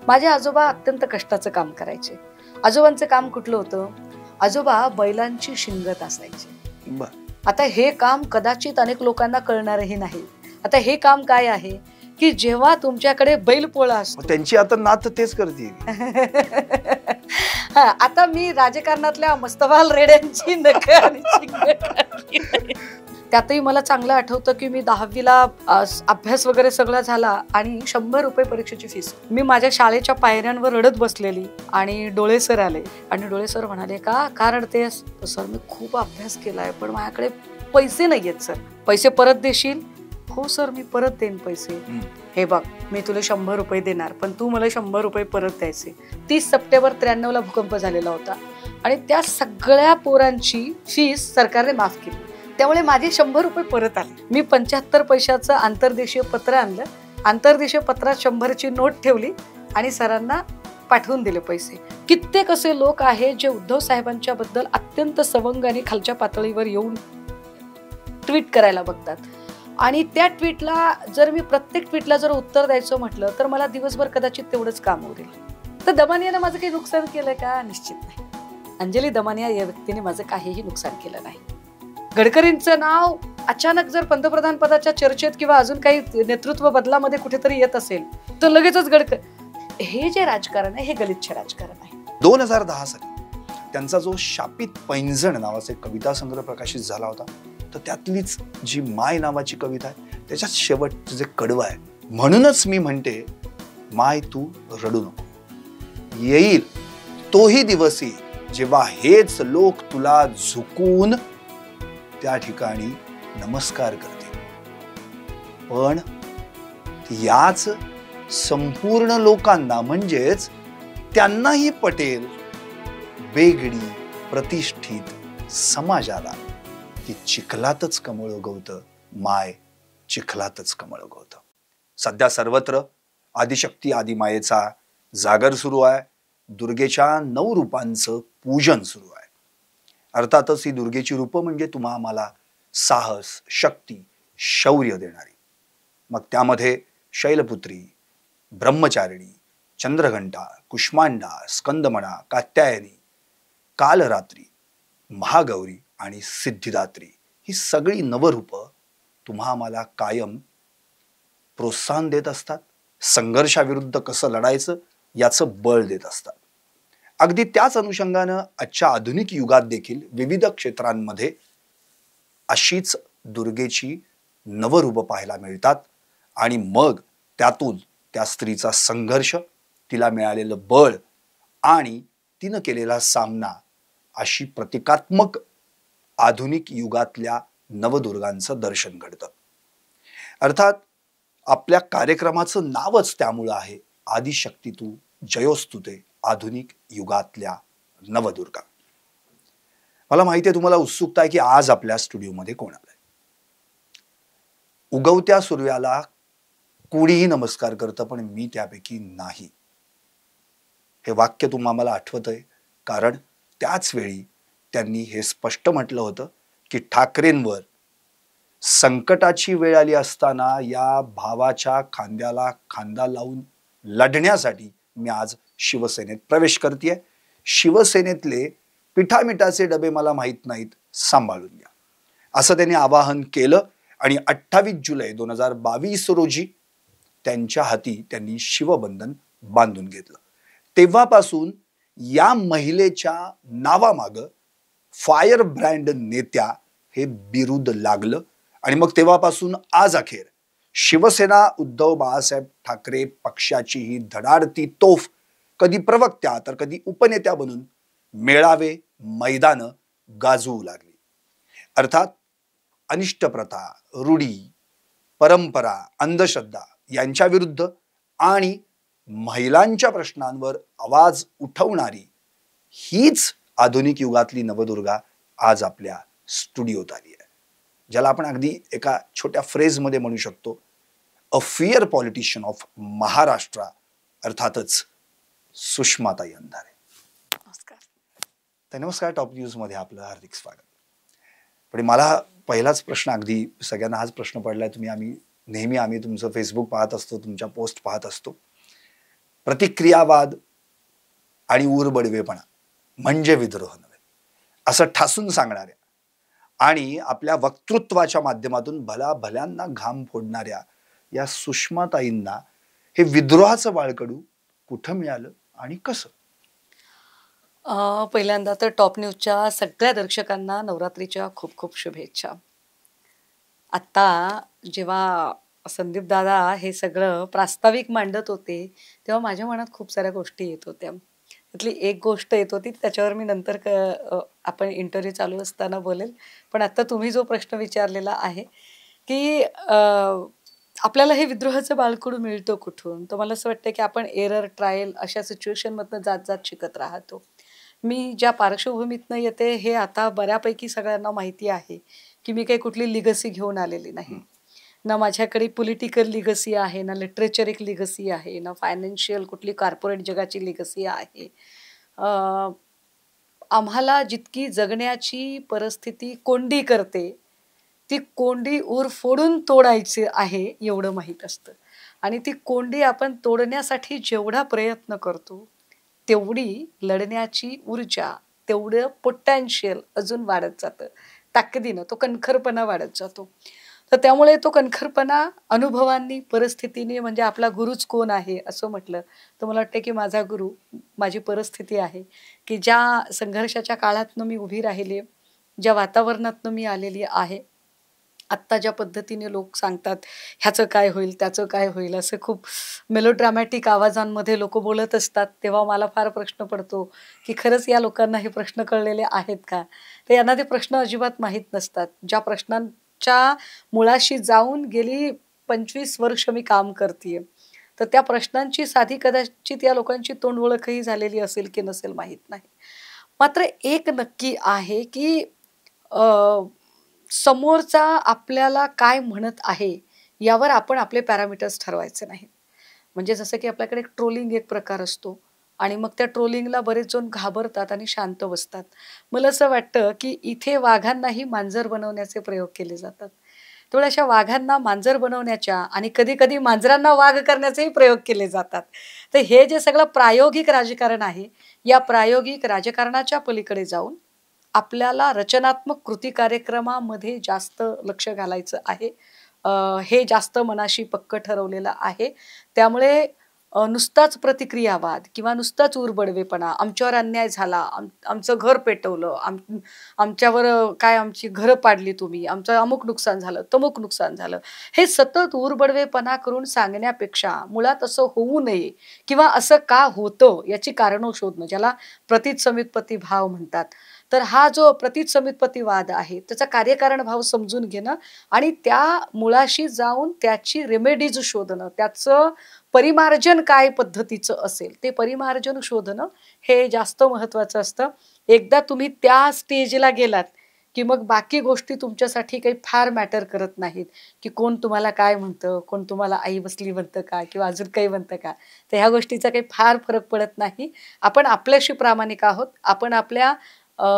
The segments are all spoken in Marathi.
माझे आजोबा अत्यंत कष्टाचं काम करायचे. आजोबांचं काम कुठलं होतं? आजोबा बैलांची शिंगत असायचे. आता हे काम कदाचित अनेक लोकांना कळणारही नाही. आता हे काम काय आहे की जेव्हा तुमच्याकडे बैलपोळा असतो, त्यांची आता नात तेच करते. आता मी राजकारणातल्या मस्तवाल रेड्यांची नख आणि शिंगत. त्यातही मला चांगलं आठवतं की मी 10वीला अभ्यास वगैरे सगळा झाला आणि 100 रुपये परीक्षेची फीस. मी माझ्या शाळेच्या पायऱ्यांवर रडत बसलेली आणि डोळे सर आले आणि डोळे सर म्हणाले, का रडतेस? सर, मी खूप अभ्यास केलाय पण माझ्याकडे पैसे नाहीयेत सर. पैसे परत देशील? हो सर, मी परत देईन पैसे. हे बघ, मी तुला 100 रुपये देणार पण तू मला 100 रुपये परत द्यायचे. 30 सप्टेंबर 93ला भूकंप झालेला होता आणि त्या सगळ्या पोरांची फीस सरकारने माफ केली. त्यामुळे माझे 100 रुपये परत आले. मी 75 पैशाचं आंतरदेशीय पत्र आणलं. आंतरदेशीय पत्रात 100ची नोट ठेवली आणि सरांना पाठवून दिले पैसे. कित्येक असे लोक आहेत जे उद्धव साहेबांच्या बद्दल अत्यंत सवंग आणि खालच्या पातळीवर येऊन ट्विट करायला बघतात आणि त्या ट्विटला जर मी प्रत्येक ट्विटला जर उत्तर द्यायचं म्हटलं तर मला दिवसभर कदाचित तेवढंच काम उरेल. तर दमानियानं माझं काही नुकसान केलंय का? निश्चित नाही. अंजली दमानिया या व्यक्तीने माझं काहीही नुकसान केलं नाही. गडकरींचं नाव अचानक जर पंतप्रधान पदाच्या चर्चेत किंवा अजून काही नेतृत्व बदलामध्ये कुठेतरी येत असेल तर लगेचच हे जे राजकारण आहे हे गलिच्छ राजकारण आहे. 2010 साली त्यांचा जो शापित पैंजण नावाचा एक कविता संग्रह प्रकाशित झाला होता, तर त्यातलीच जी माय नावाची कविता आहे त्याच्यात शेवट जे कडवं आहे, म्हणूनच मी म्हणते माय तू रडू नको. येईल तोही दिवस जेव्हा हेच लोक तुला झुकून त्या ठिकाणी नमस्कार करतील, पण याच संपूर्ण लोकांना म्हणजेच त्यांनाही पटेल बेगडी प्रतिष्ठित समाजाला की चिखलातच कमळ उगवतं, माय चिखलातच कमळ उगवतं. सध्या सर्वत्र आदिशक्ती आदिमायेचा जागर सुरू आहे. दुर्गेच्या 9 रूपांचं पूजन सुरू आहे. अर्थातच ही दुर्गेची रूपं म्हणजे तुम्हा मला साहस, शक्ती, शौर्य देणारी. मग त्यामध्ये शैलपुत्री, ब्रह्मचारिणी, चंद्रघंटा, कुष्मांडा, स्कंदमणा, कात्यायनी, कालरात्री, महागौरी आणि सिद्धिदात्री ही सगळी नवरूपं तुम्हा मला कायम प्रोत्साहन देत असतात. संघर्षाविरुद्ध कसं लढायचं याचं बळ देत असतात. अगदी त्याच अनुषंगानं आजच्या आधुनिक युगात देखील विविध क्षेत्रांमध्ये अशीच दुर्गेची नवरूपं पाहायला मिळतात आणि मग त्यातून त्या स्त्रीचा संघर्ष, तिला मिळालेलं बळ आणि तिनं केलेला सामना अशी प्रतिकात्मक आधुनिक युगातल्या नवदुर्गांचं दर्शन घडतं. अर्थात आपल्या कार्यक्रमाचं नावच त्यामुळं आहे, आदिशक्ती तू जयोस्तुते आधुनिक युगातल्या नवदुर्गा. मला माहिती आहे तुम्हाला उत्सुकता आहे की आज आपल्या स्टुडिओमध्ये कोण आलंय. उगवत्या सूर्याला कोणीही नमस्कार करतं पण मी त्यापैकी नाही. हे वाक्य तुम्हाला आठवतंय कारण त्याच वेळी त्यांनी हे स्पष्ट म्हटलं होतं की ठाकरेंवर संकटाची वेळ आली असताना या भावाच्या खांद्याला खांदा लावून लढण्यासाठी मी आज शिवसेनेत प्रवेश करतेय. शिवसेनेतले पिठामिठाचे डबे मला माहित नाहीत, सांभाळून घ्या असं त्यांनी आवाहन केलं आणि 28 जुलै 2022 रोजी त्यांच्या हाती त्यांनी शिवबंधन बांधून घेतलं. तेव्हापासून या महिलेच्या नावामागं फायर ब्रँड नेत्या हे बिरुद लागलं आणि मग तेव्हापासून आज अखेर शिवसेना उद्धव बाळासाहेब ठाकरे पक्षाची ही धडाडती तोफ कधी प्रवक्त्या तर कधी उपनेत्या बनून मेळावे मैदानं गाजवू लागली. अर्थात अनिष्ट प्रथा, रूढी, परंपरा, अंधश्रद्धा यांच्या विरुद्ध आणि महिलांच्या प्रश्नांवर आवाज उठवणारी हीच आधुनिक युगातली नवदुर्गा आज आपल्या स्टुडिओत आली आहे, ज्याला आपण अगदी एका छोट्या फ्रेजमध्ये म्हणू शकतो, अ फिअर पॉलिटिशियन ऑफ महाराष्ट्र, अर्थातच सुषमाताई अंधारे. नमस्कार. तर नमस्कार, टॉप न्यूज मध्ये आपलं हार्दिक स्वागत. पण मला पहिलाच प्रश्न, अगदी सगळ्यांना हाच प्रश्न पडलाय, आम्ही नेहमी तुमचं फेसबुक पाहत असतो, तुमच्या पोस्ट पाहत असतो, प्रतिक्रियावाद आणि उरबडवेपणा म्हणजे विद्रोह नव्हे असं ठासून सांगणाऱ्या आणि आपल्या वक्तृत्वाच्या माध्यमातून भल्यांना घाम फोडणाऱ्या या सुषमाताईंना हे विद्रोहाचं बाळकडू कुठं मिळालं आणि कसं? पहिल्यांदा तर टॉप न्यूजच्या सगळ्या दर्शकांना नवरात्रीच्या खूप खूप शुभेच्छा. आता जेव्हा संदीप दादा हे सगळं प्रास्ताविक मांडत होते तेव्हा माझ्या मनात खूप साऱ्या गोष्टी येत होत्या. त्यातली एक गोष्ट येत होती त्याच्यावर मी नंतर आपण इंटरव्ह्यू चालू असताना बोलेल. पण आता तुम्ही जो प्रश्न विचारलेला आहे की आपल्याला हे विद्रोहाचं बाळकडू मिळतं कुठून, तर मला असं वाटतं की आपण एरर ट्रायल अशा सिच्युएशनमधनं जात जात शिकत राहतो. मी ज्या पार्श्वभूमीतनं येते हे आता बऱ्यापैकी सगळ्यांना माहिती आहे की मी काही कुठली लिगसी घेऊन आलेली नाही. ना माझ्याकडे पॉलिटिकल लिगसी आहे, ना लिटरेचर एक लिगसी आहे, ना फायनान्शियल कुठली कॉर्पोरेट जगाची लिगसी आहे. आम्हाला जितकी जगण्याची परिस्थिती कोंडी करते ती कोंडी ऊर फोडून तोडायची आहे एवढं माहीत असतं. आणि ती कोंडी आपण तोडण्यासाठी जेवढा प्रयत्न करतो तेवढी लढण्याची ऊर्जा, तेवढं पोटॅन्शियल अजून वाढत जातं. ताकदीनं तो कणखरपणा वाढत जातो. तर त्यामुळे तो कणखरपणा अनुभवांनी, परिस्थितीने, म्हणजे आपला गुरुच कोण आहे असं म्हटलं तर मला वाटतं की माझा गुरु माझी परिस्थिती आहे की ज्या संघर्षाच्या काळातनं मी उभी राहिली, ज्या वातावरणातनं मी आलेली आहे. आत्ता ज्या पद्धतीने लोक सांगतात ह्याचं काय होईल, त्याचं काय होईल, असं खूप मेलोड्रामॅटिक आवाजांमध्ये लोक बोलत असतात, तेव्हा मला फार प्रश्न पडतो की खरंच या लोकांना हे प्रश्न कळलेले आहेत का? तर यांना ते प्रश्न अजिबात माहीत नसतात. ज्या प्रश्नांच्या मुळाशी जाऊन गेली 25 वर्ष मी काम करतेय, तर त्या प्रश्नांची साधी कदाचित या लोकांची तोंड ओळखही झालेली असेल की नसेल माहीत नाही. मात्र एक नक्की आहे की समोरचा आपल्याला काय म्हणत आहे यावर आपण आपले पॅरामीटर्स ठरवायचे नाहीत. म्हणजे जसं की आपल्याकडे ट्रोलिंग एक प्रकार असतो आणि मग त्या ट्रोलिंगला बरेच जण घाबरतात आणि शांत बसतात. मला असं वाटतं की इथे वाघांनाही मांजर बनवण्याचे प्रयोग केले जातात. त्यामुळे अशा वाघांना मांजर बनवण्याच्या आणि कधी कधी मांजरांना वाघ करण्याचेही प्रयोग केले जातात. तर हे जे सगळं प्रायोगिक राजकारण आहे, या प्रायोगिक राजकारणाच्या पलीकडे जाऊन आपल्याला रचनात्मक कृती कार्यक्रमामध्ये जास्त लक्ष घालायचं आहे. हे जास्त मनाशी पक्क ठरवलेलं आहे. त्यामुळे नुसताच प्रतिक्रियावाद किंवा नुसताच उरबडवेपणा, आमच्यावर अन्याय झाला, आमचं घर पेटवलं, आमच्यावर काय आमची घरं पाडली तुम्ही, आमचं अमुक नुकसान झालं, तमुक नुकसान झालं, हे सतत उरबडवेपणा करून सांगण्यापेक्षा मुळात असं होऊ नये किंवा असं का होतं याची कारणं शोधणं, ज्याला प्रतिसमितपती भाव म्हणतात. तर हा जो प्रतिसमितपतीवाद आहे त्याचा कार्यकारण भाव समजून घेणं आणि त्या मुळाशी जाऊन त्याची रेमेडीज शोधणं, त्याचं परिमार्जन काय पद्धतीचं असेल ते परिमार्जन शोधणं हे जास्त महत्त्वाचं असतं. एकदा तुम्ही त्या स्टेजला गेलात की मग बाकी गोष्टी तुमच्यासाठी काही फार मॅटर करत नाहीत की कोण तुम्हाला काय म्हणतं, कोण तुम्हाला आई बसली म्हणतं का किंवा अजून काही म्हणतं का. तर ह्या गोष्टीचा काही फार फरक पडत नाही. आपण आपल्याशी प्रामाणिक आहोत, आपण आपल्या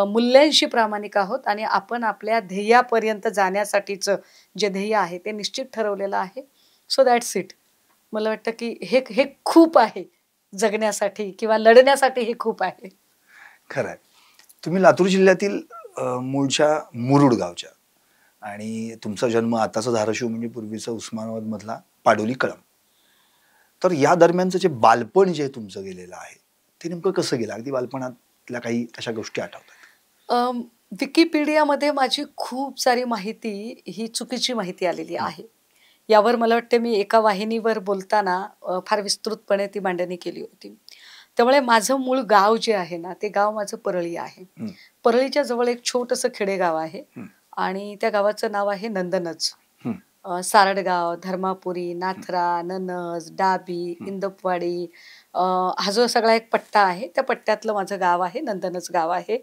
मूल्यांशी प्रामाणिक आहोत आणि आपण आपल्या ध्येयापर्यंत जाण्यासाठीचं जे ध्येय आहे ते निश्चित ठरवलेलं आहे. So that's it. मला वाटतं की हे हे खूप आहे जगण्यासाठी किंवा लढण्यासाठी, हे खूप आहे. खरं आहे. तुम्ही लातूर जिल्ह्यातील मूळच्या मुरुड गावच्या आणि तुमचा जन्म आताचा धाराशिव म्हणजे पूर्वीचा उस्मानाबाद मधला पाडोली कळम. तर या दरम्यानचं जे बालपण जे तुमचं गेलेलं आहे ते नेमकं कसं गेलं? अगदी बालपणातल्या काही अशा गोष्टी आठवतात? विकिपीडियामध्ये माझी खूप सारी माहिती ही चुकीची माहिती आलेली आहे. यावर मला वाटते मी एका वाहिनीवर बोलताना फार विस्तृतपणे ती मांडणी केली होती. त्यामुळे माझं मूळ गाव जे आहे ना ते गाव माझं परळी आहे. परळीच्या जवळ एक छोटंसं खेडेगाव आहे आणि त्या गावाचं नाव आहे नंदनज. सारडगाव, धर्मापुरी, नाथरा, ननज, डाबी, इंदपवाडी, हा जो सगळा एक पट्टा आहे त्या पट्ट्यातलं माझं गाव आहे, नंदनज गाव आहे.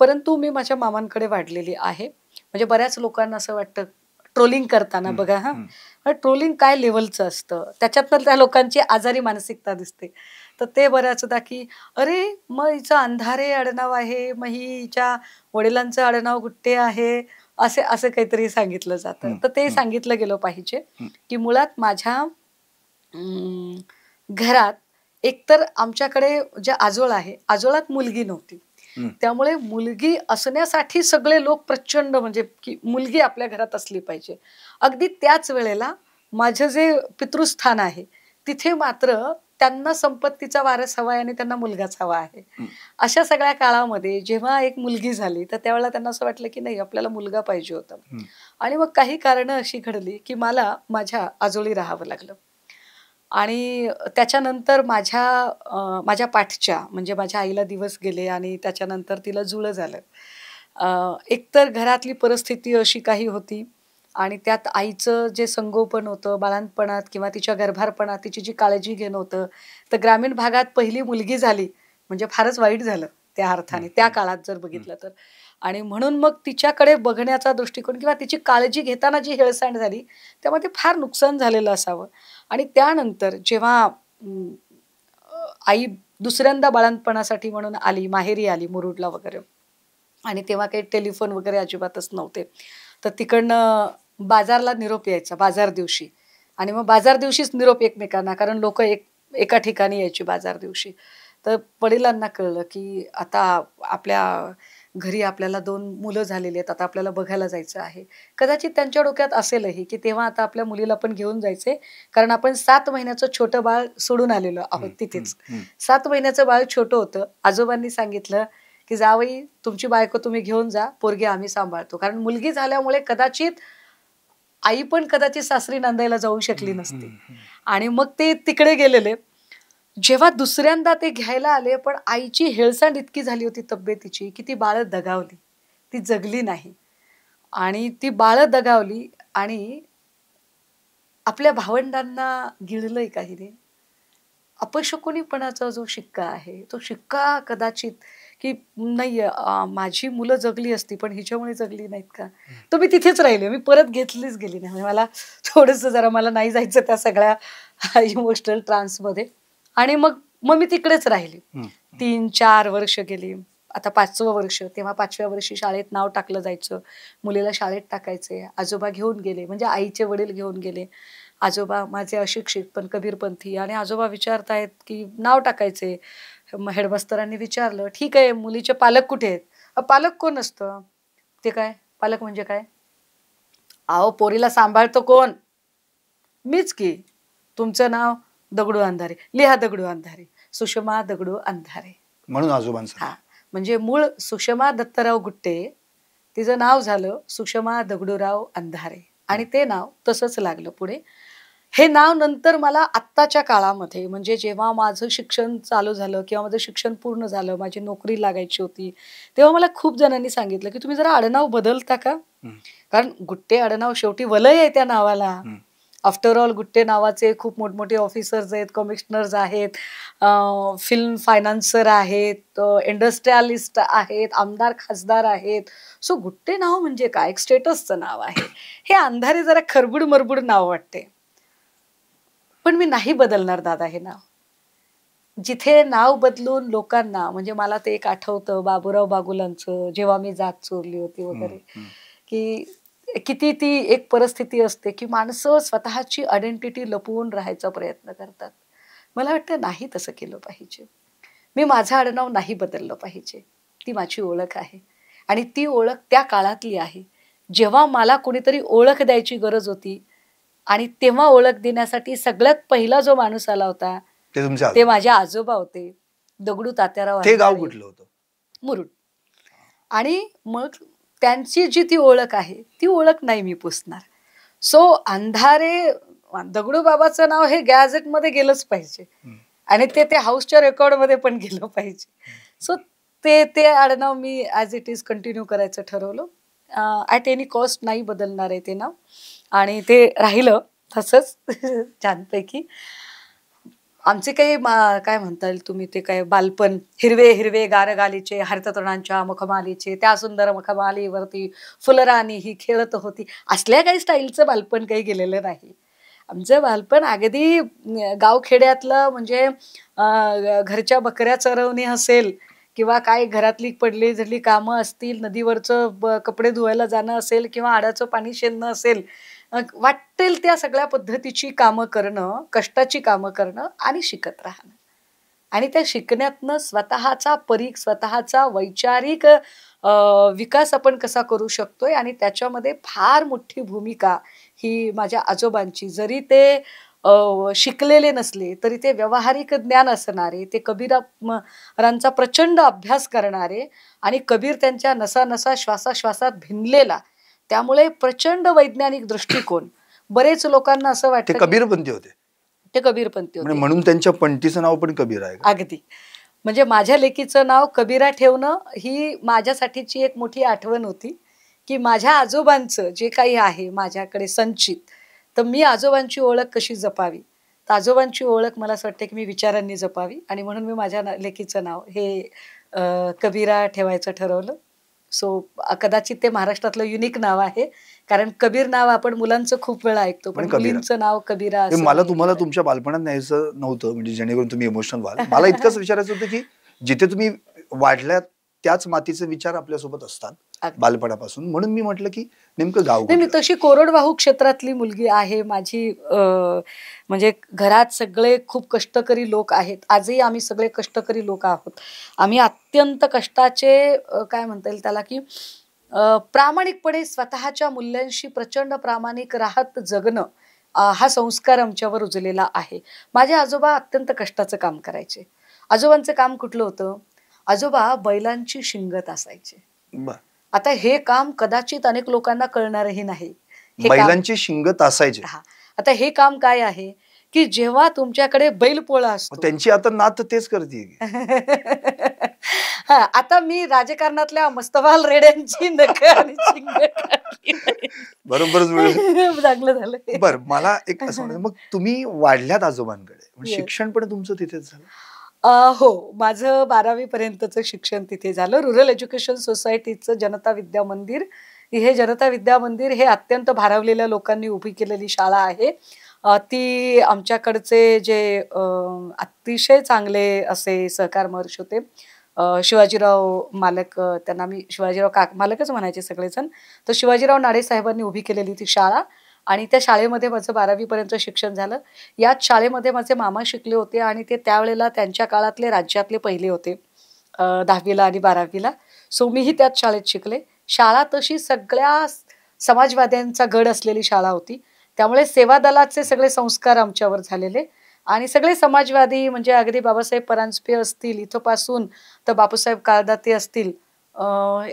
परंतु मी माझ्या मामांकडे वाढलेली आहे. म्हणजे बऱ्याच लोकांना असं वाटतं ट्रोलिंग करताना बघा, ट्रोलिंग काय लेवलचं असतं, त्याच्यातनं त्या लोकांची आजारी मानसिकता दिसते. तर ते बऱ्याचदा की अरे मग हिचं अंधारे आडनाव आहे, मग हिच्या वडिलांचं आडनाव गुट्टे आहे, असे असं काहीतरी सांगितलं जातं. तर ते सांगितलं गेलं पाहिजे की मुळात माझ्या घरात एकतर आमच्याकडे जे आजोळ आहे, आजोळात मुलगी नव्हती, त्यामुळे मुलगी असण्यासाठी सगळे लोक प्रचंड, म्हणजे की मुलगी आपल्या घरात असली पाहिजे. अगदी त्याच वेळेला माझं जे पितृस्थान आहे तिथे मात्र त्यांना संपत्तीचा वारस हवा आहे आणि त्यांना मुलगाच हवा आहे. अशा सगळ्या काळामध्ये जेव्हा एक मुलगी झाली तर त्यावेळेला त्यांना असं वाटलं की नाही, आपल्याला मुलगा पाहिजे होता. आणि मग काही कारणं अशी घडली की मला माझ्या आजोळी राहावं लागलं. आणि त्याच्यानंतर माझ्या पाठच्या, म्हणजे माझ्या आईला दिवस गेले आणि त्याच्यानंतर तिला जुळं झालं. एकतर घरातली परिस्थिती अशी काही होती आणि त्यात आईचं जे संगोपन होतं बाळंतपणात किंवा तिच्या गर्भारपणात तिची जी काळजी घेणं होतं, तर ग्रामीण भागात पहिली मुलगी झाली म्हणजे फारच वाईट झालं त्या अर्थाने, त्या काळात जर बघितलं तर. आणि म्हणून मग तिच्याकडे बघण्याचा दृष्टिकोन किंवा तिची काळजी घेताना जी हेळसांड झाली त्यामध्ये फार नुकसान झालेलं असावं. आणि त्यानंतर जेव्हा आई दुसऱ्यांदा बाळंतपणासाठी म्हणून आली, माहेरी आली मुरुडला वगैरे, आणि तेव्हा काही टेलिफोन वगैरे अजिबातच नव्हते, तर तिकडनं बाजारला निरोप यायचा बाजार दिवशी. आणि मग बाजार दिवशीच निरोप एकमेकांना, कारण लोक एका ठिकाणी यायची बाजार दिवशी. तर वडिलांना कळलं की आता आपल्या घरी आपल्याला 2 मुलं झालेली आहेत, आता आपल्याला बघायला जायचं आहे. कदाचित त्यांच्या डोक्यात असेलही की तेव्हा आता आपल्या मुलीला पण घेऊन जायचे, कारण आपण 7 महिन्याचं छोटं बाळ सोडून आलेलो आहोत तिथेच. 7 महिन्याचं बाळ छोटं होतं. आजोबांनी सांगितलं की जावई, तुमची बायको तुम्ही घेऊन जा, पोरगी आम्ही सांभाळतो. कारण मुलगी झाल्यामुळे कदाचित आई पण कदाचित सासरी नांदायला जाऊ शकली नसती. आणि मग ते तिकडे गेलेले. जेव्हा दुसऱ्यांदा ते घ्यायला आले, पण आईची हेळसांड इतकी झाली होती तब्येतीची की ती बाळं दगावली, ती जगली नाही. आणि ती बाळं दगावली आणि आपल्या भावंडांना गिळलंय काही रे. अपशकुनीपणाचा जो शिक्का आहे तो शिक्का कदाचित की नाही, माझी मुलं जगली असती पण हिच्यामुळे जगली नाहीत का, तो मी तिथेच राहिले, मी परत घेतलीच गेली नाही. म्हणजे मला थोडंसं जरा मला नाही जायचं त्या सगळ्या इमोशनल ट्रान्समध्ये. आणि मग मग मी तिकडेच राहिली. 3-4 वर्ष गेली. आता 5वं वर्ष, तेव्हा 5व्या वर्षी शाळेत नाव टाकलं जायचं, मुलीला शाळेत टाकायचे. आजोबा घेऊन गेले, म्हणजे आईचे वडील घेऊन गेले. आजोबा माझे अशिक्षित पण कबीरपंथी, आणि आजोबा विचारतायत की नाव टाकायचे. हेडमास्तरांनी विचारलं, ठीक आहे, मुलीचे पालक कुठे आहेत? पालक कोण असतं? ते काय पालक म्हणजे काय? अहो, पोरीला सांभाळतो कोण? मीच की. तुमचं नाव? दगडू अंधारे. लिहा दगडू अंधारे, सुषमा दगडू अंधारे. म्हणून आजोबांचं. हा, म्हणजे मूळ सुषमा दत्तराव गुट्टे, तिचं नाव झालं सुषमा दगडूराव अंधारे, आणि ते नाव तसंच लागलं पुढे. हे नाव नंतर मला आत्ताच्या काळामध्ये, म्हणजे जेव्हा माझं शिक्षण चालू झालं किंवा माझं शिक्षण पूर्ण झालं, माझी नोकरी लागायची होती, तेव्हा मला खूप जणांनी सांगितलं की तुम्ही जरा आडनाव बदलता का? कारण गुट्टे आडनाव शेवटी वलय आहे त्या नावाला. आफ्टर ऑल गुट्टे नावाचे खूप मोठमोठे ऑफिसर्स आहेत, कमिशनर्स आहेत, फिल्म फायनान्सर आहेत, इंडस्ट्रियलिस्ट आहेत, आमदार खासदार आहेत. सो गुट्टे नाव म्हणजे काय, एक स्टेटसचं नाव आहे. हे अंधारे जरा खरबुड मरबुड नाव वाटते, पण मी नाही बदलणार दादा हे नाव. जिथे नाव बदलून लोकांना, म्हणजे मला ते एक आठवतं बाबूराव बागुलांचं, जेव्हा मी जात चोरली होती वगैरे, की किती ती एक परिस्थिती असते की माणसं स्वतःची आयडेंटिटी लपवून राहायचा प्रयत्न करतात. मला वाटतं नाही तसं केलं पाहिजे. मी माझं आडनाव नाही बदललं पाहिजे. ती माझी ओळख आहे आणि ती ओळख त्या काळातली आहे जेव्हा मला कोणीतरी ओळख द्यायची गरज होती, आणि तेव्हा ओळख देण्यासाठी सगळ्यात पहिला जो माणूस आला होता ते माझे आजोबा होते, दगडू तात्याराव. ते गाव कुठलं होतं? मुरुड. आणि मग त्यांची जी ती ओळख आहे ती ओळख नाही मी पुसणार. सो अंधारे दगडू बाबाचं नाव हे गॅझेटमध्ये गेलंच पाहिजे, आणि ते हाऊसच्या रेकॉर्डमध्ये पण गेलं पाहिजे. सो ते आडनाव मी ॲज इट इज कंटिन्यू करायचं ठरवलं. ॲट एनी कॉस्ट नाही बदलणार आहे ते नाव, आणि ते राहिलं तसंच छानपैकी. आमचे काही काय म्हणता येईल तुम्ही, ते काय बालपण, हिरवे हिरवे गारगालीचे हरिततृणांच्या मखमालीचे, त्या सुंदर मखमालीवरती फुलराणी ही खेळत होती, असल्या काही स्टाईलचं बालपण काही गेलेलं नाही. आमचं बालपण अगदी गावखेड्यातलं, म्हणजे घरच्या बकऱ्या चरवणे असेल किंवा काय घरातली पडली झडली कामं असतील, नदीवरचं कपडे धुवायला जाणं असेल किंवा आडाचं पाणी शेणणं असेल, वाटेल त्या सगळ्या पद्धतीची कामं करणं, कष्टाची कामं करणं आणि शिकत राहणं. आणि त्या शिकण्यातनं स्वतःचा परीघ, स्वतःचा वैचारिक विकास आपण कसा करू शकतोय, आणि त्याच्यामध्ये फार मोठी भूमिका ही माझ्या आजोबांची. जरी ते शिकलेले नसले तरी ते व्यावहारिक ज्ञान असणारे, ते कबीरांचा प्रचंड अभ्यास करणारे, आणि कबीर त्यांच्या नसा श्वासाश्वासात भिनलेला, त्यामुळे प्रचंड वैज्ञानिक दृष्टिकोन. बरेच लोकांना असं ते वाटतं कबीरपंथी होते, ते कबीरपंथी होते. म्हणून त्यांच्या पंथीचं नाव पण कबीर आहे का? अगदी. म्हणजे माझ्या लेकीचं नाव कबीरा ठेवणं ही माझ्यासाठीची एक मोठी आठवण होती, की माझ्या आजोबांचं जे काही आहे माझ्याकडे संचित, तर मी आजोबांची ओळख कशी जपावी. तर आजोबांची ओळख मला असं वाटतं की मी विचारांनी जपावी, आणि म्हणून मी माझ्या लेकीचं नाव हे कबीरा ठेवायचं ठरवलं. सो कदाचित ते महाराष्ट्रातलं युनिक नाव आहे, कारण कबीर नाव आपण मुलांचं खूप वेळा ऐकतो, पण मुलींचं नाव कबीरा असं मला नाही तुम्हाला ठेवलंय. तुमच्या बालपणात न्यायचं नव्हतं, म्हणजे जेणेकरून तुम्ही इमोशनल व्हाल. मला इतकंच विचारायचं होतं की जिथे तुम्ही वाढल्यात त्याच मातीचे विचार आपल्यासोबत असतात अगदी. बालपणापासून, म्हणून मी म्हटलं की नेमकं गाव नाही, मी कुठलं? तशी कोरडवाहू क्षेत्रातली मुलगी आहे. माझी म्हणजे घरात सगळे खूप कष्टकरी लोक आहेत. आजही आम्ही सगळे कष्टकरी लोक आहोत. आम्ही अत्यंत कष्टाचे काय म्हणता येईल त्याला, की प्रामाणिकपणे स्वतःच्या मूल्यांशी प्रचंड प्रामाणिक राहत जगणं, हा संस्कार आमच्यावर रुजलेला आहे. माझे आजोबा अत्यंत कष्टाचं काम करायचे. आजोबांचं काम कुठलं होतं? आजोबा बैलांची शिंगत असायचे. बरं. आता हे काम कदाचित अनेक लोकांना कळणारही नाही. हे काम, बैलांची शिंगत असायचे. हा, आता हे काम काय आहे, की जेव्हा तुमच्याकडे बैलपोळा असतो. त्यांची आता नात तेच करते. हा, आता मी राजकारणातल्या मस्तवाल रेड्यांची नख आणि शिंग काढली नाही. बरोबरच वेळ. चांगलं झालं. बर, मला एक असं म्हणायचं, मग तुम्ही वाढल्यात आजोबांकडे, मग Yes. शिक्षण पण तुमचं तिथेच झालं? हो, माझं 12वी पर्यंतचं शिक्षण तिथे झालं. रूरल एज्युकेशन सोसायटीचं जनता विद्या मंदिर, हे जनता विद्या मंदिर हे अत्यंत भारावलेल्या लोकांनी उभी केलेली शाळा आहे. ती आमच्याकडचे जे अतिशय चांगले असे सहकार महर्षी होते, शिवाजीराव मालक, त्यांना मी शिवाजीराव मालकच म्हणायचे सगळेजण. तर शिवाजीराव नाडे साहेबांनी उभी केलेली ती शाळा, आणि त्या शाळेमध्ये माझं 12वी पर्यंत शिक्षण झालं. याच शाळेमध्ये माझे मामा शिकले होते, आणि ते त्यावेळेला त्यांच्या काळातले राज्यातले पहिले होते 10वीला आणि 12वीला. सो मीही त्याच शाळेत शिकले. शाळा तशी सगळ्या समाजवाद्यांचा गड असलेली शाळा होती, त्यामुळे सेवा दलाचे सगळे संस्कार आमच्यावर झालेले, आणि सगळे समाजवादी, म्हणजे अगदी बाबासाहेब परांजपे असतील इथपासून तर बापूसाहेब काळदाते असतील,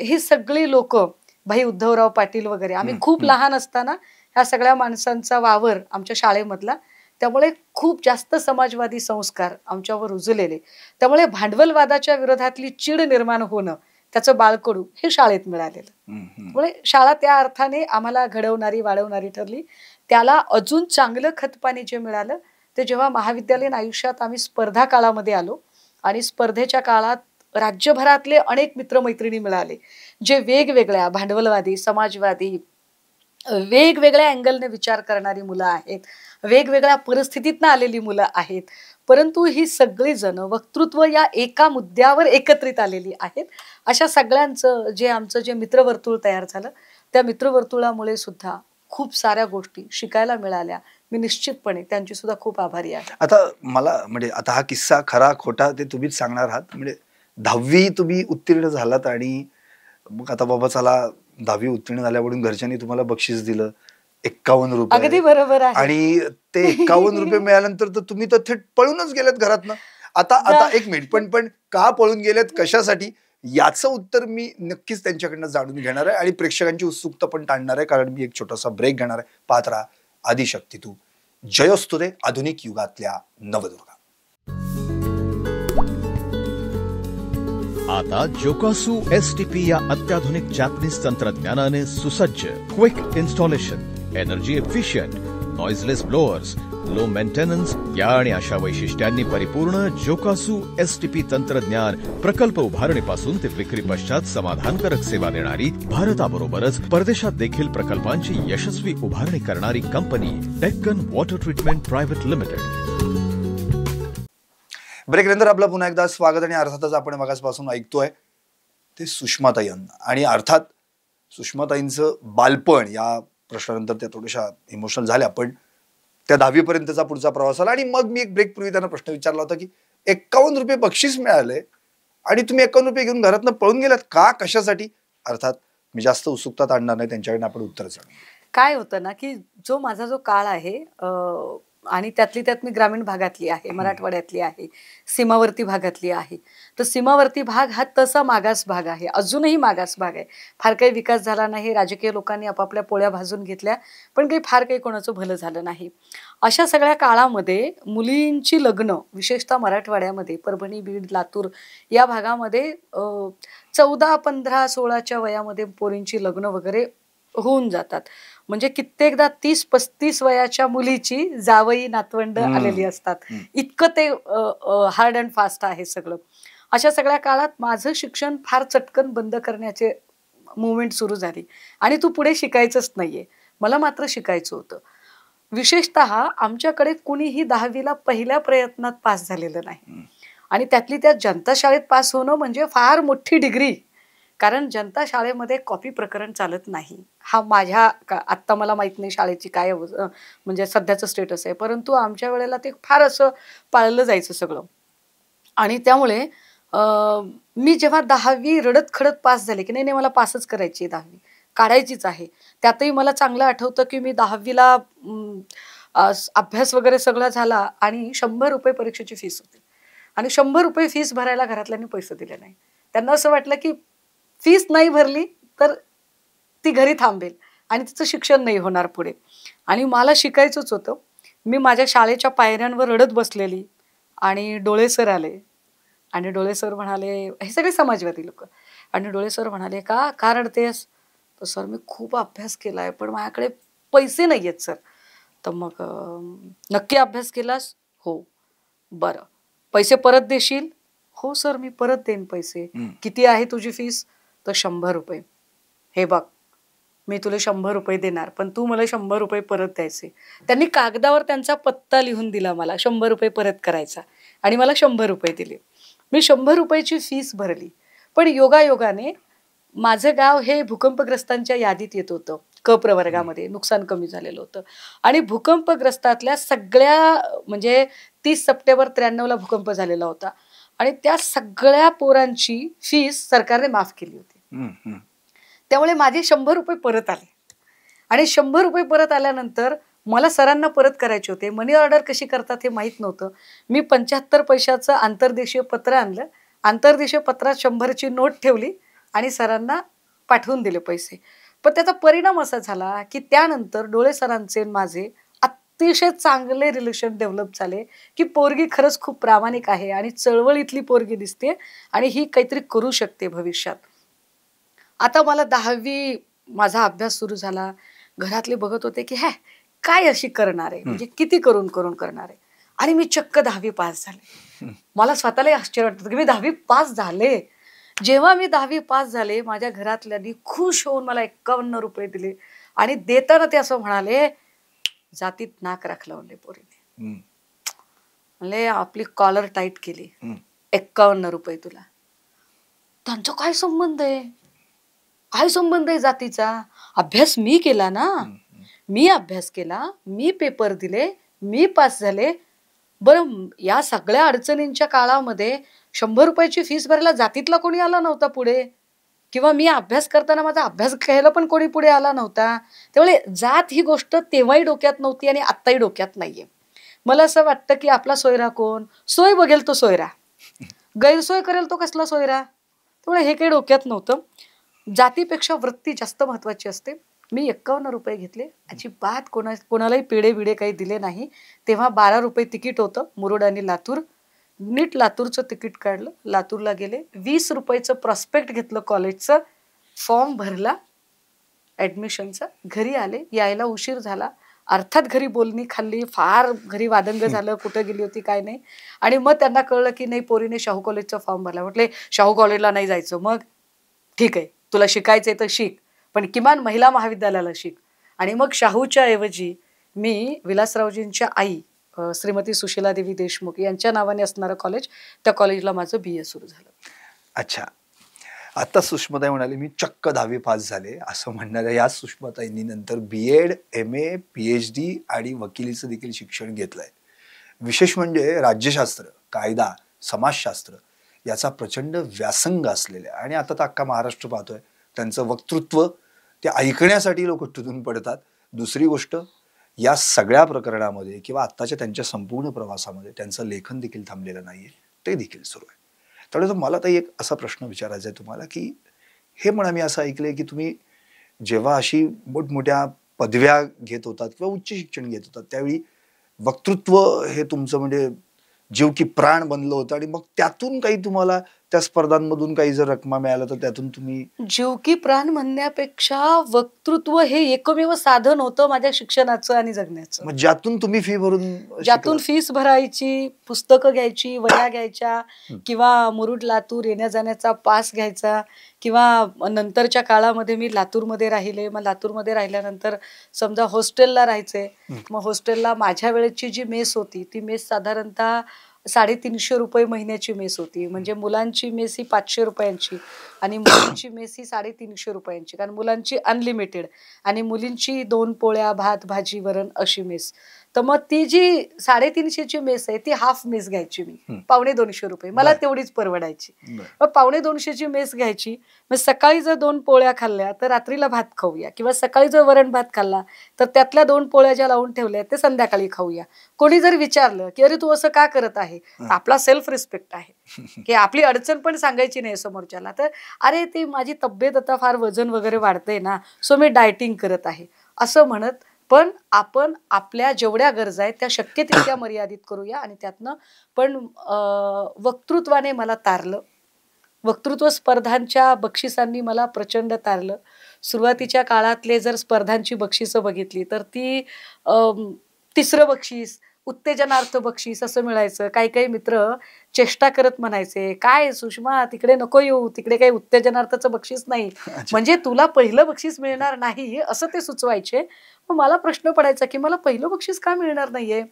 ही सगळी लोक, भाई उद्धवराव पाटील वगैरे, आम्ही खूप लहान असताना ह्या सगळ्या माणसांचा वावर आमच्या शाळेमधला, त्यामुळे खूप जास्त समाजवादी संस्कार आमच्यावर रुजलेले. त्यामुळे भांडवलवादाच्या विरोधातली चीड निर्माण होणं, त्याचं बाळकडू हे शाळेत मिळालेलं. त्यामुळे शाळा त्या अर्थाने आम्हाला घडवणारी, वाढवणारी ठरली. त्याला अजून चांगलं खतपाणी जे मिळालं ते जेव्हा महाविद्यालयीन आयुष्यात आम्ही स्पर्धा काळामध्ये आलो, आणि स्पर्धेच्या काळात राज्यभरातले अनेक मित्रमैत्रिणी मिळाले, जे वेगवेगळ्या भांडवलवादी, समाजवादी, वेगवेगळ्या अँगलने विचार करणारी मुलं आहेत, वेगवेगळ्या परिस्थितीतनं आलेली मुलं आहेत, परंतु ही सगळी जण वक्तृत्व या एका मुद्द्यावर एकत्रित आलेली आहेत. अशा सगळ्यांचं जे आमचं जे मित्रवर्तुळ तयार झालं, त्या मित्रवर्तुळामुळे सुद्धा खूप साऱ्या गोष्टी शिकायला मिळाल्या. मी निश्चितपणे त्यांची सुद्धा खूप आभारी आहे. आता मला म्हणजे आता हा किस्सा खरा खोटा ते तुम्हीच सांगणार आहात. म्हणजे 10वी तुम्ही उत्तीर्ण झालात, आणि मग आता बाबा चला 10वी उत्तीर्ण झाल्यावरून घरच्यांनी तुम्हाला बक्षीस दिलं 51 रुपये. अगदी बरोबर आहे. आणि ते 51 रुपये मिळाल्यानंतर तर तुम्ही तर थेट पळूनच गेलेत घरातनं. आता एक मिनिट, पण का पळून गेलेत, कशासाठी, याचं उत्तर मी नक्कीच त्यांच्याकडनं जाणून घेणार आहे, आणि प्रेक्षकांची उत्सुकता पण टाळणार आहे, कारण मी एक छोटासा ब्रेक घेणार आहे. पाहत राहा आदिशक्ती तू, जयोस्तुते आधुनिक युगातल्या नवदुर्गा. आता जोकासू STP या अत्याधुनिक जॅपनीज तंत्रज्ञानाने सुसज्ज, quick installation, energy efficient, noiseless blowers, low maintenance या आणि अशा वैशिष्ट्यांनी परिपूर्ण जोकासू STP तंत्रज्ञान प्रकल्प उभारणीपासून ते विक्री पश्चात समाधानकारक सेवा देणारी, भारताबरोबरच परदेशात देखील प्रकल्पांची यशस्वी उभारणी करणारी कंपनी Deccan water treatment private limited. Break नंतर आपलं पुन्हा एकदा स्वागत, आणि अर्थातच आपण मगासपासून ऐकतोय ते सुषमाताईंना, आणि अर्थात सुषमाताईंचं बालपण या प्रश्नानंतर त्या थोड्याशा इमोशनल झाल्या, पण त्या 10वी पर्यंतचा पुढचा प्रवास आला. आणि मग मी एक ब्रेक पूर्वी त्यांना प्रश्न विचारला होता की ₹51 बक्षीस मिळाले आणि तुम्ही ₹51 घेऊन घरातनं पळून गेलात का, कशासाठी? अर्थात मी जास्त उत्सुकता आणणार नाही, त्यांच्याकडे आपण उत्तर जाणून घेऊ. काय होतं ना की माझा जो काळ आहे आणि त्यातली त्यात मी ग्रामीण भागातली आहे, मराठवाड्यातली आहे, सीमावर्ती भागातली आहे. तर सीमावर्ती भाग हा तसा मागास भाग आहे, अजूनही मागास भाग आहे. फार काही विकास झाला नाही, राजकीय लोकांनी आपापल्या पोळ्या भाजून घेतल्या, पण काही फार काही कोणाचं भलं झालं नाही. अशा सगळ्या काळामध्ये मुलींची लग्न, विशेषतः मराठवाड्यामध्ये परभणी, बीड, लातूर या भागामध्ये 14, 15, 16च्या वयामध्ये पोरींची लग्न वगैरे होऊन जातात. म्हणजे कित्येकदा 30-35 वयाच्या मुलीची जावई नातवंड आलेली असतात. इतकं ते हार्ड अँड फास्ट आहे सगळं. अशा सगळ्या काळात माझं शिक्षण फार चटकन बंद करण्याचे मुवमेंट सुरू झाली आणि तू पुढे शिकायचंच नाहीये. मला मात्र शिकायचं होतं. विशेषतः आमच्याकडे कुणीही 10वीला पहिल्या प्रयत्नात पास झालेलं नाही आणि त्यातली त्या जनता शाळेत पास होणं म्हणजे फार मोठी डिग्री. कारण जनता शाळेमध्ये कॉपी प्रकरण चालत नाही. हा माझ्या आत्ता मला माहित नाही शाळेची काय म्हणजे सध्याचं स्टेटस आहे, परंतु आमच्या वेळेला ते फार असं पाळलं जायचं सगळं. आणि त्यामुळे मी जेव्हा 10वी रडत खडत पास झाले की नाही मला पासच करायची आहे, 10वी काढायचीच आहे. त्यातही मला चांगलं आठवतं की मी 10वीला अभ्यास वगैरे सगळा झाला आणि ₹100 परीक्षेची फीस होती आणि ₹100 फीस भरायला घरातल्यांनी पैसे दिले नाही. त्यांना असं वाटलं की फीस नाही भरली तर ती घरी थांबेल आणि तिचं शिक्षण नाही होणार पुढे. आणि मला शिकायचंच होतं. मी माझ्या शाळेच्या पायऱ्यांवर रडत बसलेली आणि डोळे सर आले आणि डोळे सर म्हणाले, हे सगळे समाजवादी लोक, आणि डोळे सर म्हणाले का रडतेस? तर सर मी खूप अभ्यास केलाय पण माझ्याकडे पैसे नाही आहेत सर. तर मग नक्की अभ्यास केलास? हो. बरं, पैसे परत देशील? हो सर मी परत देईन पैसे. किती आहे तुझी फीस? तर ₹100. हे बघ मी तुला ₹100 देणार पण तू मला ₹100 परत द्यायचे. त्यांनी कागदावर त्यांचा पत्ता लिहून दिला मला, ₹100 परत करायचा आणि मला ₹100 दिले. मी ₹100ची फीस भरली. पण योगायोगाने माझं गाव हे भूकंपग्रस्तांच्या यादीत येत होतं. क प्रवर्गामध्ये नुकसान कमी झालेलं होतं आणि भूकंपग्रस्तातल्या सगळ्या म्हणजे 30 सप्टेंबर 93ला भूकंप झालेला होता आणि त्या सगळ्या पोरांची फीस सरकारने माफ केली होती. त्यामुळे माझे ₹100 परत आले आणि ₹100 परत आल्यानंतर मला सरांना परत करायचे होते. मनी ऑर्डर कशी करतात हे माहीत नव्हतं. मी 75 पैशाचं आंतरदेशीय पत्र आणलं. आंतरदेशीय पत्रात 100ची नोट ठेवली आणि सरांना पाठवून दिले पैसे. पण त्याचा परिणाम असा झाला की त्यानंतर डोळे सरांचे माझे अतिशय चांगले रिलेशन डेव्हलप झाले की पोरगी खरंच खूप प्रामाणिक आहे आणि चळवळीतली पोरगी दिसते आणि ही काहीतरी करू शकते भविष्यात. आता मला 10वी माझा अभ्यास सुरू झाला. घरातले बघत होते की काय अशी करणार आहे, म्हणजे किती करून करणार आहे. आणि मी चक्क 10वी पास झाले. मला स्वतःलाही आश्चर्य वाटतं की मी 10वी पास झाले. जेव्हा मी 10वी पास झाले माझ्या घरातल्यांनी खुश होऊन मला ₹51 दिले आणि देताना ते असं म्हणाले, जातीत नाक राख लावले पोरीने, म्हणले आपली कॉलर टाईट केली, ₹51 तुला. त्यांचा काय संबंध आहे? काय संबंध आहे जातीचा? अभ्यास मी केला ना, मी अभ्यास केला, मी पेपर दिले, मी पास झाले. बरं या सगळ्या अडचणींच्या काळामध्ये ₹100ची फीस भरायला जातीतला कोणी आला नव्हता पुढे, किंवा मी अभ्यास करताना माझा अभ्यास घ्यायला पण कोणी पुढे आला नव्हता. त्यामुळे जात ही गोष्ट तेव्हाही डोक्यात नव्हती आणि आत्ताही डोक्यात नाहीये. मला असं वाटतं की आपला सोयरा कोण? सोय बघेल तो सोयरा, गैरसोय करेल तो कसला सोयरा. त्यामुळे हे काही डोक्यात नव्हतं. जातीपेक्षा वृत्ती जास्त महत्वाची असते. मी ₹51 घेतले. अजिबात कोणालाही पेढे बिडे काही दिले नाही. तेव्हा ₹12 तिकीट होतं मुरुड आणि लातूर. नीट लातूरचं तिकीट काढलं, लातूरला गेले. ₹20चं प्रॉस्पेक्ट घेतलं कॉलेजचं, फॉर्म भरला ॲडमिशनचा, घरी आले. यायला उशीर झाला. अर्थात घरी बोलणी खाल्ली, फार घरी वादंग झालं, कुठं गेली होती काय नाही. आणि मग त्यांना कळलं की नाही पोरीने शाहू कॉलेजचा फॉर्म भरला. म्हटले शाहू कॉलेजला नाही जायचं. मग ठीक आहे तुला शिकायचंय तर शिक, पण किमान महिला महाविद्यालयाला शिक. आणि मग शाहूच्या ऐवजी मी विलासरावजींच्या आई श्रीमती सुशीला देवी देशमुख यांच्या नावाने असणारं कॉलेज, त्या कॉलेजला माझं BA सुरू झालं. अच्छा, आता सुषमाताई म्हणाले मी चक्क 10वी पास झाले असं म्हणणाऱ्या या सुषमाताईंनी नंतर B.Ed, MA, PhD आणि वकिलीचं देखील शिक्षण घेतलंय. विशेष म्हणजे राज्यशास्त्र, कायदा समाजशास्त्र याचा प्रचंड व्यासंग असलेल्या, आणि आता तर अख्खा महाराष्ट्र पाहतोय त्यांचं वक्तृत्व, ते ऐकण्यासाठी लोक तुटून पडतात. दुसरी गोष्ट, या सगळ्या प्रकरणामध्ये किंवा आत्ताच्या त्यांच्या संपूर्ण प्रवासामध्ये त्यांचं लेखन देखील थांबलेलं नाहीये, ते देखील सुरू आहे. त्यामुळे मला तर एक असा प्रश्न विचारायचा आहे तुम्हाला, की हे म्हणा, मी असं ऐकलंय की तुम्ही जेव्हा अशी मोठमोठ्या पदव्या घेत होतात किंवा उच्च शिक्षण घेत होतात त्यावेळी वक्तृत्व हे तुमचं म्हणजे जीव की प्राण बनलं होतं, आणि मग त्यातून काही तुम्हाला त्या स्पर्धांमधून काही जर रकमा मिळाला तर त्यातून तुम्ही... जीव की प्राण म्हणण्यापेक्षा वक्तृत्व हे एकमेव साधन होतं माझ्या शिक्षणाचं आणि जगण्याचं. मग ज्यातून तुम्ही फी भरून ज्यातून फीस भरायची, पुस्तकं घ्यायची, वह्या घ्यायच्या, किंवा मुरुड लातूर येण्या जाण्याचा पास घ्यायचा, किंवा नंतरच्या काळामध्ये मी लातूरमध्ये राहिले. मग लातूरमध्ये राहिल्यानंतर समजा हॉस्टेलला राहायचे. मग हॉस्टेलला माझ्या वेळेची जी मेस होती ती मेस साधारणतः 350 रुपये महिन्याची मेस होती. म्हणजे मुलांची मेस ही 500 रुपयांची आणि मुलींची मेस ही 350 रुपयांची, कारण मुलांची अनलिमिटेड आणि मुलींची 2 पोळ्या, भात, भाजी, वरण अशी मेस. तर मग ती जी 350ची मेस आहे ती हाफ मेस घ्यायची मी, 250 रुपये, मला तेवढीच परवडायची. मग 250ची मेस घ्यायची. मग सकाळी जर 2 पोळ्या खाल्ल्या तर रात्रीला भात खाऊया, किंवा सकाळी जर वरण भात खाल्ला तर त्यातल्या 2 पोळ्या ज्या लावून ठेवल्या ते संध्याकाळी खाऊया. कोणी जर विचारलं की अरे तू असं का करत आहे, आपला सेल्फ रिस्पेक्ट आहे की आपली अडचण पण सांगायची नाही समोरच्याला. तर अरे ती माझी तब्येत आता फार वजन वगैरे वाढतंय ना, सो मी डायटिंग करत आहे असं म्हणत, पण आपण आपल्या जेवढ्या गरजा आहेत त्या शक्य तितक्या मर्यादित करूया. आणि त्यातनं पण वक्तृत्वाने मला तारलं. वक्तृत्व स्पर्धांच्या बक्षिसांनी मला प्रचंड तारलं. सुरुवातीच्या काळातले जर स्पर्धांची बक्षिसं बघितली तर ती 3रं बक्षीस, उत्तेजनार्थ बक्षीस असं मिळायचं. काही काही मित्र चेष्टा करत म्हणायचे, काय सुषमा तिकडे नको येऊ, तिकडे काही उत्तेजनार्थाचं बक्षीस नाही, म्हणजे तुला पहिलं बक्षीस मिळणार नाही असं ते सुचवायचे. मग मला प्रश्न पडायचा की मला पहिलं बक्षीस का मिळणार नाहीये.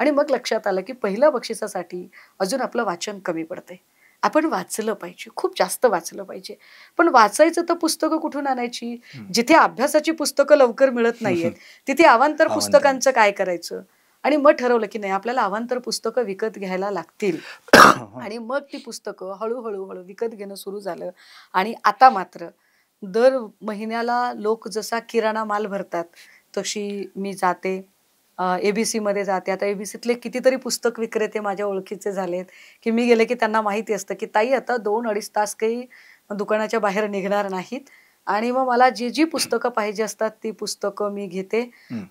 आणि मग लक्षात आलं की पहिल्या बक्षिसासाठी अजून आपलं वाचन कमी पडतंय. आपण वाचलं पाहिजे, खूप जास्त वाचलं पाहिजे. पण वाचायचं तर पुस्तकं कुठून आणायची? जिथे अभ्यासाची पुस्तकं लवकर मिळत नाहीयेत तिथे अवांतर पुस्तकांचं काय करायचं. आणि मग ठरवलं की नाही, आपल्याला अवांतर पुस्तकं विकत घ्यायला लागतील. आणि मग ती पुस्तकं हळूहळू विकत घेणं सुरू झालं. आणि आता मात्र दर महिन्याला लोक जसा किराणा माल भरतात तशी मी जाते, ABC मध्ये जाते. आता ABCतले कितीतरी पुस्तक विक्रेते माझ्या ओळखीचे झालेत की मी गेले की त्यांना माहिती असतं की ताई आता 2-2.5 तास काही दुकानाच्या बाहेर निघणार नाहीत. आणि मग मला जी पुस्तकं पाहिजे असतात ती पुस्तकं मी घेते.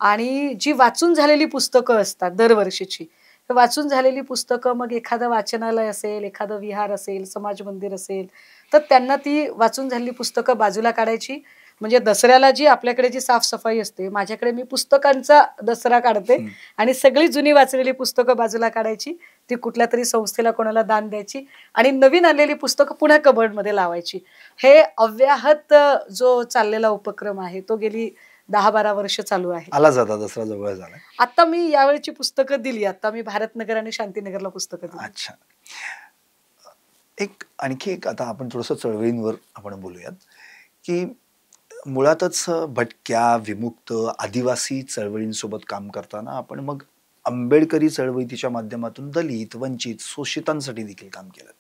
आणि जी वाचून झालेली पुस्तकं असतात दरवर्षीची, वाचून झालेली पुस्तकं, मग एखादं वाचनालय असेल, एखादं विहार असेल, समाज मंदिर असेल, तर त्यांना ती वाचून झालेली पुस्तकं बाजूला काढायची. म्हणजे दसऱ्याला जी आपल्याकडे जी साफसफाई असते, माझ्याकडे मी पुस्तकांचा दसरा काढते आणि सगळी जुनी वाचलेली पुस्तकं बाजूला काढायची, ती कुठल्या तरी संस्थेला कोणाला दान द्यायची आणि नवीन आलेली पुस्तकं पुन्हा कबर्डमध्ये लावायची. हे अव्याहत जो चाललेला उपक्रम आहे तो गेली 10-12 वर्ष चालू आहे. आला जाता दसरा जवळ झाला. आता मी यावेळची पुस्तकं दिली, आता मी भारतनगर आणि शांतीनगरला पुस्तकं दिली. अच्छा, आणखी एक आता आपण थोडंसं चळवळींवर आपण बोलूयात की मुळातच भटक्या, विमुक्त, आदिवासी चळवळींसोबत काम करताना आपण मग आंबेडकरी चळवळीच्या माध्यमातून दलित, वंचित, शोषितांसाठी देखील काम केलं.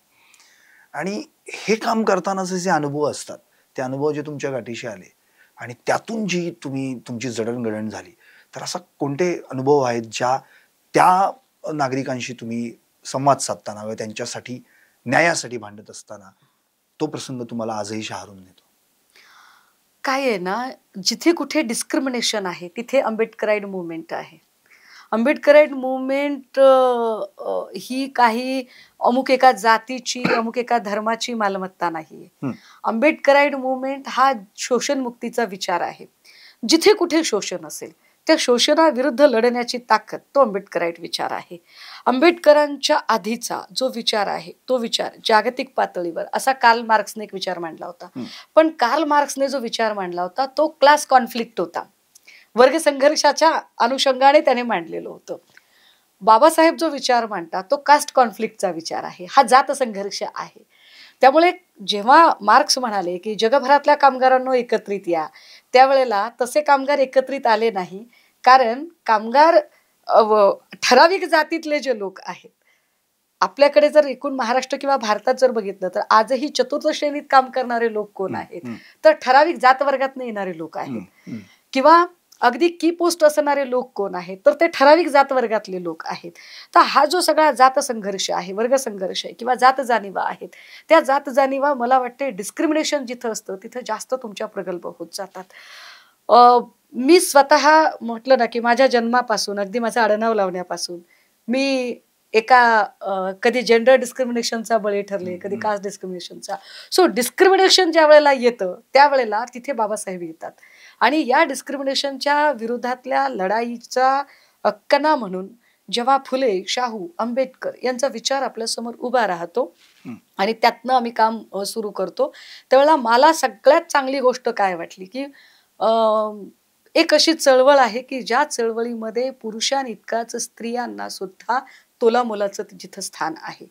आणि हे काम करतानाचे जे अनुभव असतात, ते अनुभव जे तुमच्या गाठीशी आले आणि त्यातून जी तुमची जडणघडण झाली, तर असा कोणते अनुभव आहेत ज्या त्या नागरिकांशी तुम्ही संवाद साधताना व त्यांच्यासाठी न्यायासाठी भांडत असताना तो प्रसंग तुम्हाला आजही शहारून नेतो? काय आहे ना, जिथे कुठे डिस्क्रिमिनेशन आहे तिथे आंबेडकराईड मुवमेंट आहे. आंबेडकराईड मुवमेंट ही काही अमुक एका जातीची, अमुक एका धर्माची मालमत्ता नाही. आंबेडकराईड मुवमेंट हा शोषण मुक्तीचा विचार आहे. जिथे कुठे शोषण असेल त्या शोषणाविरुद्ध लढण्याची ताकद तो आंबेडकराईड विचार आहे. आंबेडकरांच्या आधीचा जो विचार आहे तो विचार जागतिक पातळीवर असा कार्ल मार्क्सने एक विचार मांडला होता. पण कार्ल मार्क्सने जो विचार मांडला होता तो क्लास कॉन्फ्लिक्ट होता, वर्ग संघर्षाच्या अनुषंगाने त्याने मांडलेलं होतं. बाबासाहेब जो विचार मांडतात तो कास्ट कॉन्फ्लिक्टचा विचार आहे, हा जात संघर्ष आहे. त्यामुळे जेव्हा मार्क्स म्हणाले की जगभरातल्या कामगारांना एकत्रित या, त्यावेळेला तसे कामगार एकत्रित आले नाही, कारण कामगार ठराविक जातीतले जे लोक आहेत आपल्याकडे जर एकूण महाराष्ट्र किंवा भारतात जर बघितलं तर आजही चतुर्थ श्रेणीत काम करणारे लोक कोण आहेत, तर ठराविक जात वर्गात येणारे लोक आहेत. किंवा अगदी की पोस्ट असणारे लोक कोण आहेत, तर ते ठराविक जात वर्गातले लोक आहेत. तर हा जो सगळा जात संघर्ष आहे, वर्ग संघर्ष आहे किंवा जात जाणीवा आहेत, त्या जात जाणीवा मला वाटते डिस्क्रिमिनेशन जिथं असतं तिथं जास्त तुमच्या प्रगल्भ होत जातात. मी स्वतः म्हटलं ना की माझ्या जन्मापासून अगदी माझं आडनाव लावण्यापासून मी कधी जेंडर डिस्क्रिमिनेशनचा बळी ठरले, कधी कास्ट डिस्क्रिमिनेशनचा. सो डिस्क्रिमिनेशन ज्या वेळेला येतं त्यावेळेला तिथे बाबासाहेब येतात आणि या डिस्क्रिमिनेशनच्या विरोधातल्या लढाईचा कणा म्हणून जेव्हा फुले, शाहू, आंबेडकर यांचा विचार आपल्या समोर उभा राहतो आणि त्यातनं आम्ही काम सुरू करतो, त्यावेळेला मला सगळ्यात चांगली गोष्ट काय वाटली की एक अशी चळवळ आहे की ज्या चळवळीमध्ये पुरुषांइतकाच स्त्रियांना सुद्धा तोलामोलाचं जिथं स्थान आहे.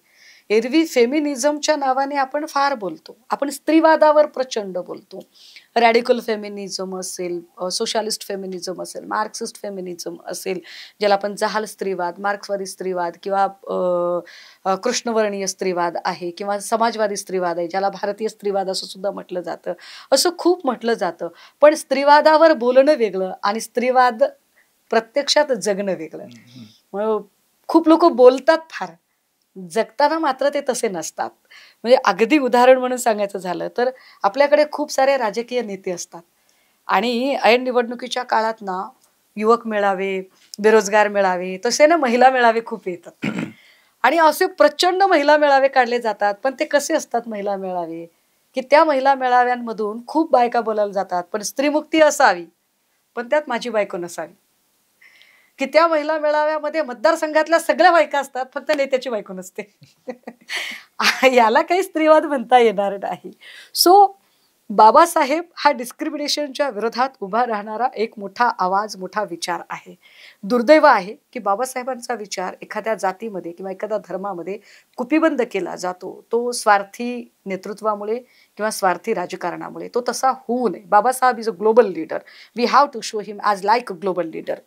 एरवी फेमिनिझमच्या नावाने आपण फार बोलतो, आपण स्त्रीवादावर प्रचंड बोलतो. रॅडिकल फेमिनिझम असेल, सोशलिस्ट फेमिनिझम असेल, मार्क्सिस्ट फेमिनिझम असेल, ज्याला आपण जहाल स्त्रीवाद, मार्क्सवादी स्त्रीवाद किंवा कृष्णवर्णीय स्त्रीवाद आहे किंवा समाजवादी स्त्रीवाद आहे, ज्याला भारतीय स्त्रीवाद असं सुद्धा म्हटलं जातं. असं खूप म्हटलं जातं. पण स्त्रीवादावर बोलणं वेगळं आणि स्त्रीवाद प्रत्यक्षात जगणं वेगळं. खूप लोक बोलतात फार, जगताना मात्र ते तसे नसतात. म्हणजे अगदी उदाहरण म्हणून सांगायचं झालं तर आपल्याकडे खूप सारे राजकीय नेते असतात आणि ऐन निवडणुकीच्या काळात ना युवक मेळावे, बेरोजगार मेळावे, तसे ना महिला मेळावे खूप येतात आणि असे प्रचंड महिला मेळावे काढले जातात. पण ते कसे असतात महिला मेळावे की त्या महिला मेळाव्यांमधून खूप बायका बोलायला जातात, पण स्त्रीमुक्ती असावी पण त्यात माझी बायको नसावी. की त्या महिला मेळाव्यामध्ये मतदारसंघातल्या सगळ्या बायका असतात, फक्त नेत्याची बायको नसते. याला काही स्त्रीवाद म्हणता येणार नाही. सो बाबासाहेब हा डिस्क्रिमिनेशनच्या विरोधात उभा राहणारा एक मोठा आवाज, मोठा विचार आहे. दुर्दैव आहे की बाबासाहेबांचा विचार एखाद्या जातीमध्ये किंवा एखाद्या धर्मामध्ये कुपीबंद केला जातो, तो स्वार्थी नेतृत्वामुळे किंवा स्वार्थी राजकारणामुळे. तो तसा होऊ नये. Babasaheb is a global leader. We have to show him as like a global leader.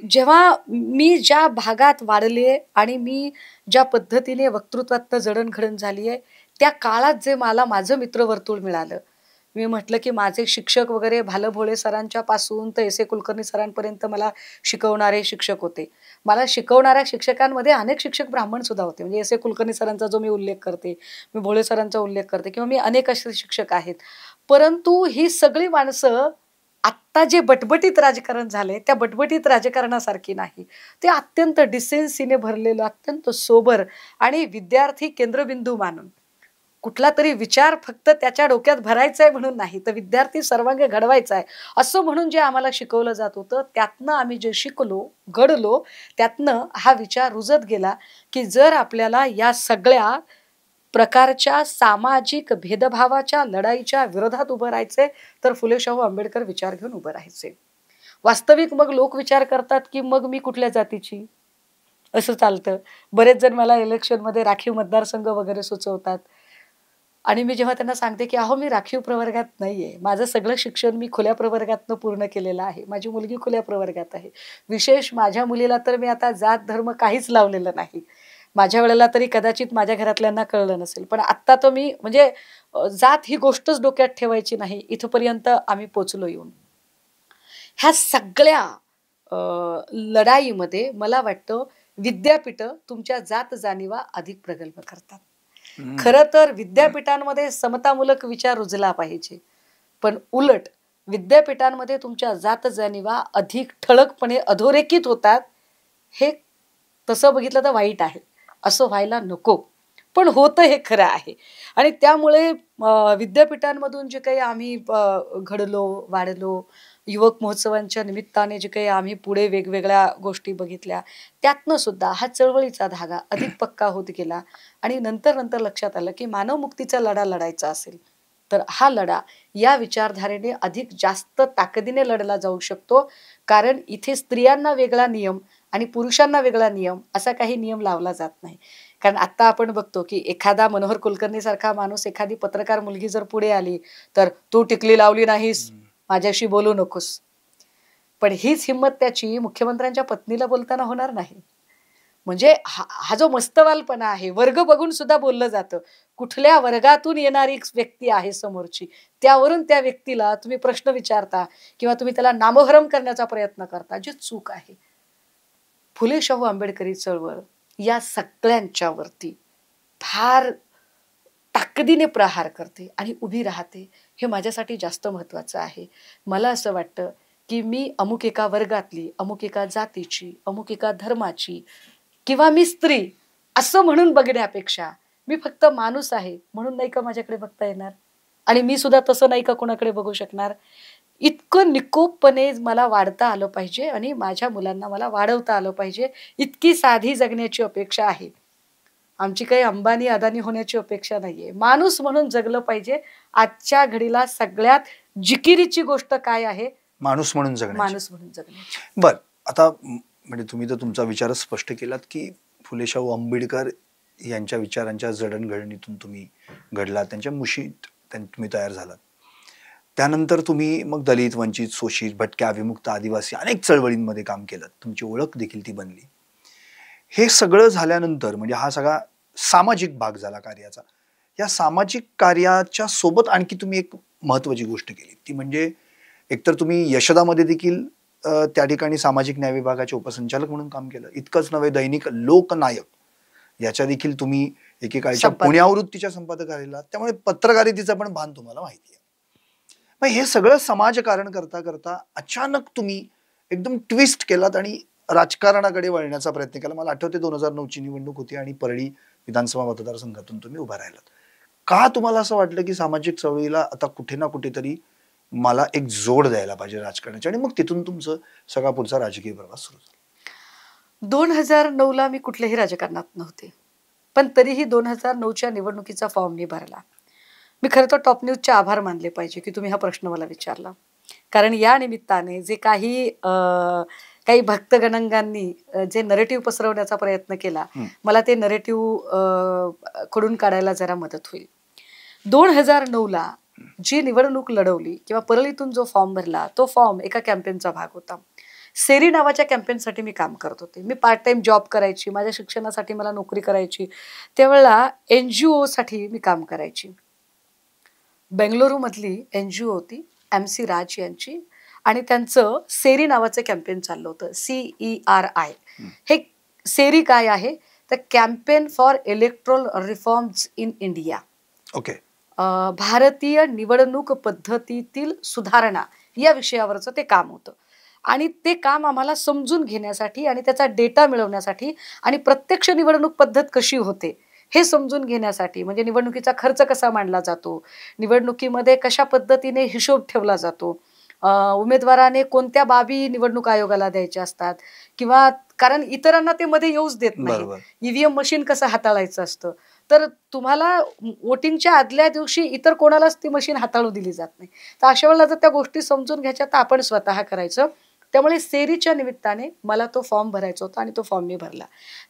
जेव्हा मी ज्या भागात वाढले आणि मी ज्या पद्धतीने वक्तृत्वातनं जडणघडण झाली आहे, त्या काळात जे मला माझं मित्रवर्तुळ मिळालं, मी म्हटलं की माझे शिक्षक वगैरे भालं भोळे सरांच्या पासून तर एस ए कुलकर्णी सरांपर्यंत मला शिकवणारे शिक्षक होते. मला शिकवणाऱ्या शिक्षकांमध्ये अनेक शिक्षक ब्राह्मण सुद्धा होते. म्हणजे एस ए कुलकर्णी सरांचा जो मी उल्लेख करते, मी भोळे सरांचा उल्लेख करते किंवा मी अनेक असे शिक्षक आहेत. परंतु ही सगळी माणसं आत्ता जे बटबटीत राजकारण झालंय त्या बटबटीत राजकारणासारखी नाही. ते अत्यंत डिसेन्सीने भरलेलं, अत्यंत सोबर आणि विद्यार्थी केंद्रबिंदू मानून कुठला तरी विचार फक्त त्याच्या डोक्यात भरायचा आहे म्हणून नाही, तर विद्यार्थी सर्वांग घडवायचा आहे असं म्हणून जे आम्हाला शिकवलं जात होतं, त्यातनं आम्ही जे शिकलो, घडलो, त्यातनं हा विचार रुजत गेला की जर आपल्याला या सगळ्या प्रकारच्या सामाजिक भेदभावाच्या लढाईच्या विरोधात उभं राहायचे तर फुले शाहू आंबेडकर विचार घेऊन उभं राहायचे. वास्तविक मग लोक विचार करतात की मग मी कुठल्या जातीची, असं चालतं. बरेच जण मला इलेक्शनमध्ये राखीव मतदारसंघ वगैरे सुचवतात आणि मी जेव्हा त्यांना सांगते की अहो मी राखीव प्रवर्गात नाहीये, माझं सगळं शिक्षण मी खुल्या प्रवर्गातनं पूर्ण केलेलं आहे, माझी मुलगी खुल्या प्रवर्गात आहे. विशेष माझ्या मुलीला तर मी आता जात धर्म काहीच लावलेलं नाही. माझ्या वेळेला तरी कदाचित माझ्या घरातल्यांना कळलं नसेल, पण आत्ता तो मी म्हणजे जात ही गोष्टच डोक्यात ठेवायची नाही इथपर्यंत आम्ही पोचलो येऊन. ह्या सगळ्या लढाईमध्ये मला वाटतं विद्यापीठं तुमच्या जात जाणीवा अधिक प्रगल्भ करतात. खरं तर विद्यापीठांमध्ये समतामूलक विचार रुजला पाहिजे, पण उलट विद्यापीठांमध्ये तुमच्या जात जाणीवा अधिक ठळकपणे अधोरेखित होतात. हे तसं बघितलं तर वाईट आहे, असं व्हायला नको, पण होतं हे खरं आहे. आणि त्यामुळे विद्यापीठांमधून जे काही आम्ही घडलो, वाढलो, युवक महोत्सवांच्या निमित्ताने जे काही आम्ही पुढे वेगवेगळ्या गोष्टी बघितल्या, त्यातनं सुद्धा हा चळवळीचा धागा अधिक पक्का होत गेला. आणि नंतर लक्षात आलं की मानवमुक्तीचा लढा लढायचा असेल तर हा लढा या विचारधारेने अधिक जास्त ताकदीने लढला जाऊ शकतो. कारण इथे स्त्रियांना वेगळा नियम आणि पुरुषांना वेगळा नियम असा काही नियम लावला जात नाही. कारण आता आपण बघतो की एखादा मनोहर कुलकर्णी सारखा माणूस, एखादी पत्रकार मुलगी जर पुढे आली तर तू टिकली लावली नाहीस, माझ्याशी बोलू नकोस. पण हीच हिंमत त्याची मुख्यमंत्र्यांच्या पत्नीला बोलताना होणार नाही. म्हणजे हा जो मस्तवालपणा आहे, वर्ग बघून सुद्धा बोललं जातं. कुठल्या वर्गातून येणारी व्यक्ती आहे समोरची, त्यावरून त्या व्यक्तीला तुम्ही प्रश्न विचारता किंवा तुम्ही त्याला नामोहरम करण्याचा प्रयत्न करता, जे चूक आहे. फुले शाहू आंबेडकरी चळवळ या सगळ्यांच्या वरती फार ताकदीने प्रहार करते आणि उभी राहते. हे माझ्यासाठी जास्त महत्वाचं आहे. मला असं वाटतं की मी अमुक एका वर्गातली, अमुक एका जातीची, अमुक एका धर्माची किंवा मी स्त्री असं म्हणून बघण्यापेक्षा मी फक्त माणूस आहे म्हणून नाही का माझ्याकडे बघता येणार, आणि मी सुद्धा तसं नाही का कोणाकडे बघू शकणार. इतकं निकोपपणे मला वाढता आलं पाहिजे आणि माझ्या मुलांना मला वाढवता आलं पाहिजे. इतकी साधी जगण्याची अपेक्षा आहे. आमची काही अंबानी अदानी होण्याची अपेक्षा नाहीये. माणूस म्हणून जगलं पाहिजे. आजच्या घडीला सगळ्यात जिकिरीची गोष्ट काय आहे? माणूस म्हणून जगणे. माणूस म्हणून जगणे. बर, आता म्हणजे तुम्ही तर तुमचा विचारच स्पष्ट केलात की फुले शाहू आंबेडकर यांच्या विचारांच्या जडणघडणीतून तुम्ही घडलात, त्यांच्या मुशीत तुम्ही तयार झालात. त्यानंतर तुम्ही मग दलित, वंचित, शोषित, भटक्या, विमुक्त, आदिवासी अनेक चळवळींमध्ये काम केलं. तुमची ओळख देखील ती बनली. हे सगळं झाल्यानंतर म्हणजे हा सगळा सामाजिक भाग झाला कार्याचा. या सामाजिक कार्याच्या सोबत आणखी तुम्ही एक महत्वाची गोष्ट केली, ती म्हणजे एकतर तुम्ही यशदामध्ये देखील त्या ठिकाणी सामाजिक न्याय विभागाचे उपसंचालक म्हणून काम केलं. इतकंच नव्हे, दैनिक लोकनायक याच्या देखील तुम्ही एकेकाळच्या पुण्यावृत्तीच्या संपादक राहिला. त्यामुळे पत्रकारितेचं पण भान तुम्हाला माहिती आहे. मग हे सगळं समाजकारण करता करता अचानक तुम्ही एकदम ट्विस्ट केलात आणि राजकारणाकडे वळण्याचा प्रयत्न केला. मला आठवते 2009ची निवडणूक होती आणि परळी विधानसभा मतदारसंघातून तुम्ही उभा राहिलात. का तुम्हाला असं वाटलं की सामाजिक चळवळीला आता कुठे ना कुठेतरी मला एक जोड द्यायला पाहिजे राजकारणाची, आणि मग तिथून तुमचं सगळा पुढचा राजकीय प्रवास सुरू झाला? 2009ला मी कुठल्याही राजकारणात नव्हते, पण तरीही 2009च्या निवडणुकीचा फॉर्म मी भरला. मी खरं तर टॉप न्यूजचे आभार मानले पाहिजे की तुम्ही हा प्रश्न मला विचारला. कारण या निमित्ताने जे काही भक्तगणांनी जे नरेटिव्ह पसरवण्याचा प्रयत्न केला, मला ते नरेटिव्ह खोडून काढायला जरा मदत होईल. 2009ला जी निवडणूक लढवली किंवा परळीतून जो फॉर्म भरला, तो फॉर्म एका कॅम्पेनचा भाग होता. सेरी नावाच्या कॅम्पेनसाठी मी काम करत होते. मी पार्ट टाइम जॉब करायची, माझ्या शिक्षणासाठी मला नोकरी करायची. त्यावेळेला NGO साठी मी काम करायची. बेंगलुरू मधली NGO होती MC राज यांची, आणि त्यांचं सेरी नावाचं कॅम्पेन चाललं होतं, CERI. हे सेरी काय आहे तर campaign for electoral reforms in India. Okay. भारतीय निवडणूक पद्धतीतील सुधारणा या विषयावरचं ते काम होतं. आणि ते काम आम्हाला समजून घेण्यासाठी आणि त्याचा डेटा मिळवण्यासाठी आणि प्रत्यक्ष निवडणूक पद्धत कशी होते हे समजून घेण्यासाठी, म्हणजे निवडणुकीचा खर्च कसा मांडला जातो, निवडणुकीमध्ये कशा पद्धतीने हिशोब ठेवला जातो, उमेदवाराने कोणत्या बाबी निवडणूक आयोगाला द्यायच्या असतात, किंवा कारण इतरांना ते मध्ये येऊच देत नाही, EVM मशीन कसं हाताळायचं असतं, तर तुम्हाला वोटिंगच्या आदल्या दिवशी इतर कोणालाच ती मशीन हाताळू दिली जात नाही. तर अशा वेळेला जर त्या गोष्टी समजून घ्यायच्या तर आपण स्वतः करायचं. त्यामुळे सेरीच्या निमित्ताने मला तो फॉर्म भरायचा होता आणि तो फॉर्म मी भरला.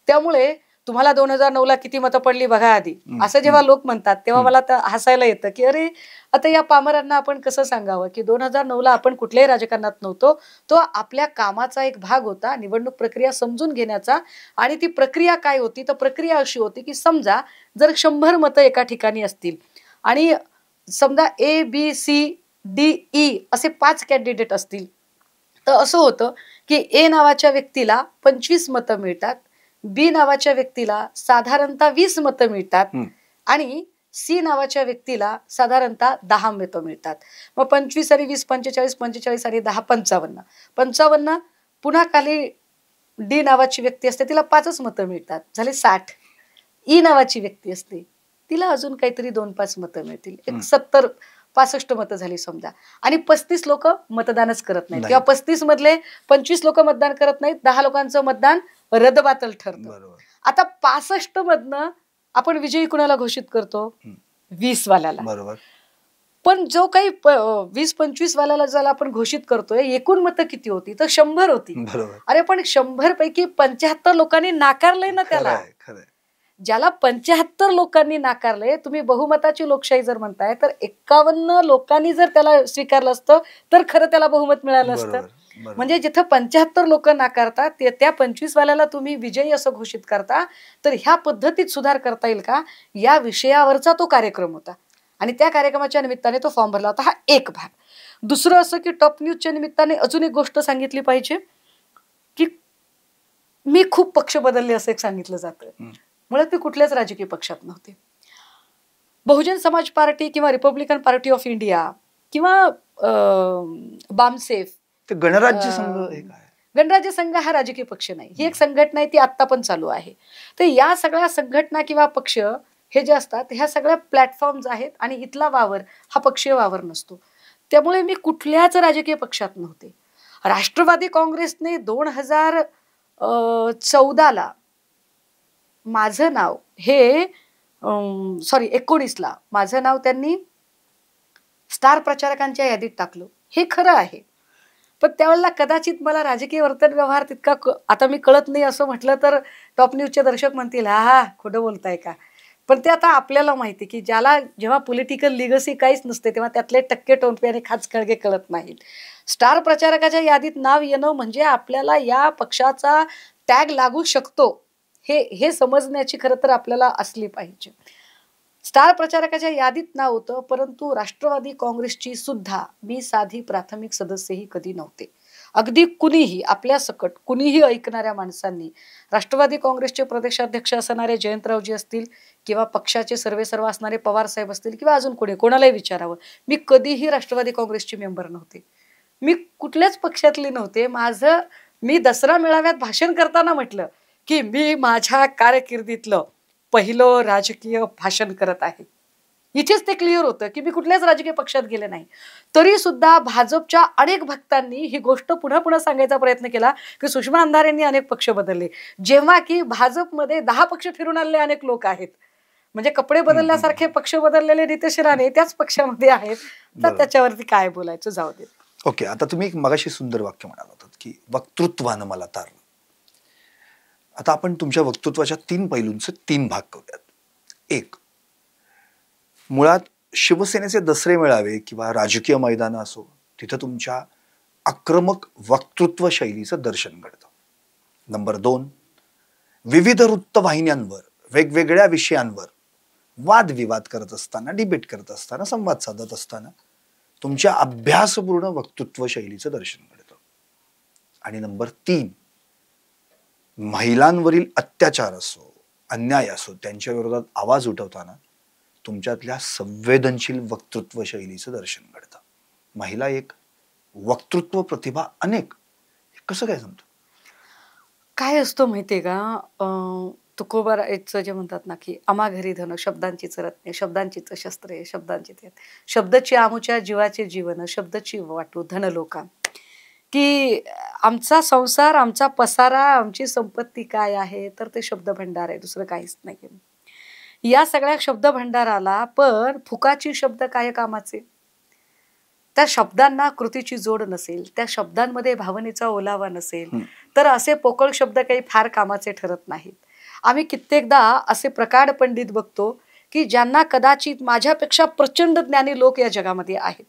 त्यामुळे तुम्हाला 2009ला किती मतं पडली बघा आधी, असं जेव्हा लोक म्हणतात तेव्हा मला हसायला येतं की अरे आता या पामरांना आपण कसं सांगावं की 2009ला आपण कुठल्याही राजकारणात नव्हतो, तो आपल्या कामाचा एक भाग होता निवडणूक प्रक्रिया समजून घेण्याचा. आणि ती प्रक्रिया काय होती, तर प्रक्रिया अशी होती की समजा जर 100 मतं एका ठिकाणी असतील आणि समजा ABCDE असे 5 कॅन्डिडेट असतील, तर असं होतं की A नावाच्या व्यक्तीला 25 मतं मिळतात, B नावाच्या व्यक्तीला साधारणतः 20 मतं मिळतात आणि C नावाच्या व्यक्तीला साधारणतः 10 मतं मिळतात. मग 25 आणि 20 45, 45 आणि 10 55. 55 पुन्हा खाली D नावाची व्यक्ती असते, तिला 5च मतं मिळतात, झाले 60. E नावाची व्यक्ती असते, तिला अजून काहीतरी 2-5 मतं मिळतील, एक 65 मतं झाली समजा. आणि 35 लोक मतदानच करत नाहीत, किंवा 35 मधले 25 लोक मतदान करत नाहीत, 10 लोकांचं मतदान रद्दबातल ठरतं. आता 65 मधनं आपण विजयी कुणाला घोषित करतो? 20 वाल्याला. बरोबर. पण जो काही 20-25 वाल्याला ज्याला आपण घोषित करतोय, एकूण मतं किती होती तर 100 होती. अरे पण 100 पैकी 75 लोकांनी नाकारलंय ना त्याला. ज्याला 75 लोकांनी नाकारले, तुम्ही बहुमताची लोकशाही जर म्हणताय तर 51 लोकांनी जर त्याला स्वीकारलं असतं तर खरं त्याला बहुमत मिळालं असतं. म्हणजे जिथं 75 लोक नाकारतात त्या 25 वाल्याला तुम्ही विजयी असं घोषित करता, तर ह्या पद्धतीत सुधार करता येईल का, या विषयावरचा तो कार्यक्रम होता. आणि त्या कार्यक्रमाच्या निमित्ताने तो फॉर्म भरला होता. हा एक भाग. दुसरं असं की टॉप न्यूजच्या निमित्ताने अजून एक गोष्ट सांगितली पाहिजे की मी खूप पक्ष बदलले असं एक सांगितलं जातं. मुळात मी कुठल्याच राजकीय पक्षात नव्हते. बहुजन समाज पार्टी किंवा रिपब्लिकन पार्टी ऑफ इंडिया किंवा बामसेफ, गणराज्य संघ हे काय? गणराज्य संघ हा राजकीय पक्ष नाही, ही एक संघटना आहे, ती आत्ता पण चालू आहे. तर या सगळ्या संघटना किंवा पक्ष हे जे असतात ह्या सगळ्या प्लॅटफॉर्म्स आहेत आणि इथला वावर हा पक्षीय वावर नसतो. त्यामुळे मी कुठल्याच राजकीय पक्षात नव्हते. राष्ट्रवादी काँग्रेसने 2014ला माझं नाव हे 19ला माझं नाव त्यांनी स्टार प्रचारकांच्या यादीत टाकलं, हे खरं आहे. पण त्यावेळेला कदाचित मला राजकीय वर्तन व्यवहार तितका आता मी कळत नाही असं म्हटलं तर टॉप न्यूजचे दर्शक म्हणतील हा खोटं बोलताय का. पण ते आता आपल्याला माहिती की ज्याला जेव्हा पॉलिटिकल लिगसी काहीच नसते तेव्हा त्यातले टक्के टोनपे आणि खाचखळगे कळत नाहीत. स्टार प्रचारकाच्या यादीत नाव येणं म्हणजे आपल्याला या पक्षाचा टॅग लागू शकतो हे समजण्याची खरं तर आपल्याला असली पाहिजे. स्टार प्रचारकाच्या यादीत नाव होतं, परंतु राष्ट्रवादी काँग्रेसची सुद्धा मी साधी प्राथमिक सदस्यही कधी नव्हते. अगदी कुणीही आपल्या सकट कुणीही ऐकणाऱ्या माणसांनी राष्ट्रवादी काँग्रेसचे प्रदेशाध्यक्ष असणारे जयंतरावजी असतील किंवा पक्षाचे सर्वेसर्वा असणारे पवार साहेब असतील किंवा अजून कोणालाही विचारावं, मी कधीही राष्ट्रवादी काँग्रेसची मेंबर नव्हते. मी कुठल्याच पक्षातली नव्हते. मी दसरा मेळाव्यात भाषण करताना म्हटलं की मी माझ्या कारकिर्दीतलं पहिलं राजकीय भाषण करत आहे. इथेच ते क्लिअर होतं की मी कुठल्याच राजकीय पक्षात गेले नाही. तरी सुद्धा भाजपच्या अनेक भक्तांनी ही गोष्ट पुन्हा पुन्हा सांगायचा प्रयत्न केला की सुषमा अंधारेंनी अनेक पक्ष बदलले, जेव्हा की भाजपमध्ये 10 पक्ष फिरून आलेले अनेक लोक आहेत. म्हणजे कपडे बदलल्यासारखे पक्ष बदललेले नितेश राणे त्याच पक्षामध्ये आहेत. तर त्याच्यावरती काय बोलायचं जाऊ दे. ओके, आता तुम्ही एक मगाशी सुंदर वाक्य म्हणाला होतात की वक्तृत्वानं मला तारलं. आता आपण तुमच्या वक्तृत्वाच्या 3 पैलूंचे 3 भाग करूयात. एक, मुळात शिवसेनेचे दसरे मेळावे किंवा राजकीय मैदान असो तिथं तुमच्या आक्रमक वक्तृत्व शैलीचं दर्शन घडतं. नंबर 2, विविध वृत्तवाहिन्यांवर वेगवेगळ्या विषयांवर वादविवाद करत असताना, डिबेट करत असताना, संवाद साधत असताना तुमच्या अभ्यासपूर्ण वक्तृत्व शैलीचं दर्शन घडतं. आणि नंबर 3, महिलांवरील अत्याचार असो, अन्याय असो, त्यांच्या विरोधात आवाज उठवताना तुमच्यातल्या संवेदनशील वक्तृत्व शैलीचं दर्शन घडतं. महिला एक, वक्तृत्व प्रतिभा अनेक, कसं काय जमतं? काय असतं माहितीये का, तुकोबारायचं जे म्हणतात ना की आम्हा घरी धन, शब्दांचीच रत्ने, शब्दांचीच शस्त्रे, शब्दांची शब्दची आमुच्या जीवाचे जीवन, शब्दची वाटू धन लोका, की आमचा संसार, आमचा पसारा, आमची संपत्ती काय आहे तर ते शब्द भंडार आहे, दुसरं काहीच नाही. या सगळ्या शब्द भंडाराला पण फुकाची शब्द काय कामाचे. त्या शब्दांना कृतीची जोड नसेल, त्या शब्दांमध्ये भावनेचा ओलावा नसेल तर असे पोकळ शब्द काही फार कामाचे ठरत नाहीत. आम्ही कित्येकदा असे प्रकांड पंडित बघतो की ज्यांना कदाचित माझ्यापेक्षा प्रचंड ज्ञानी लोक या जगामध्ये आहेत.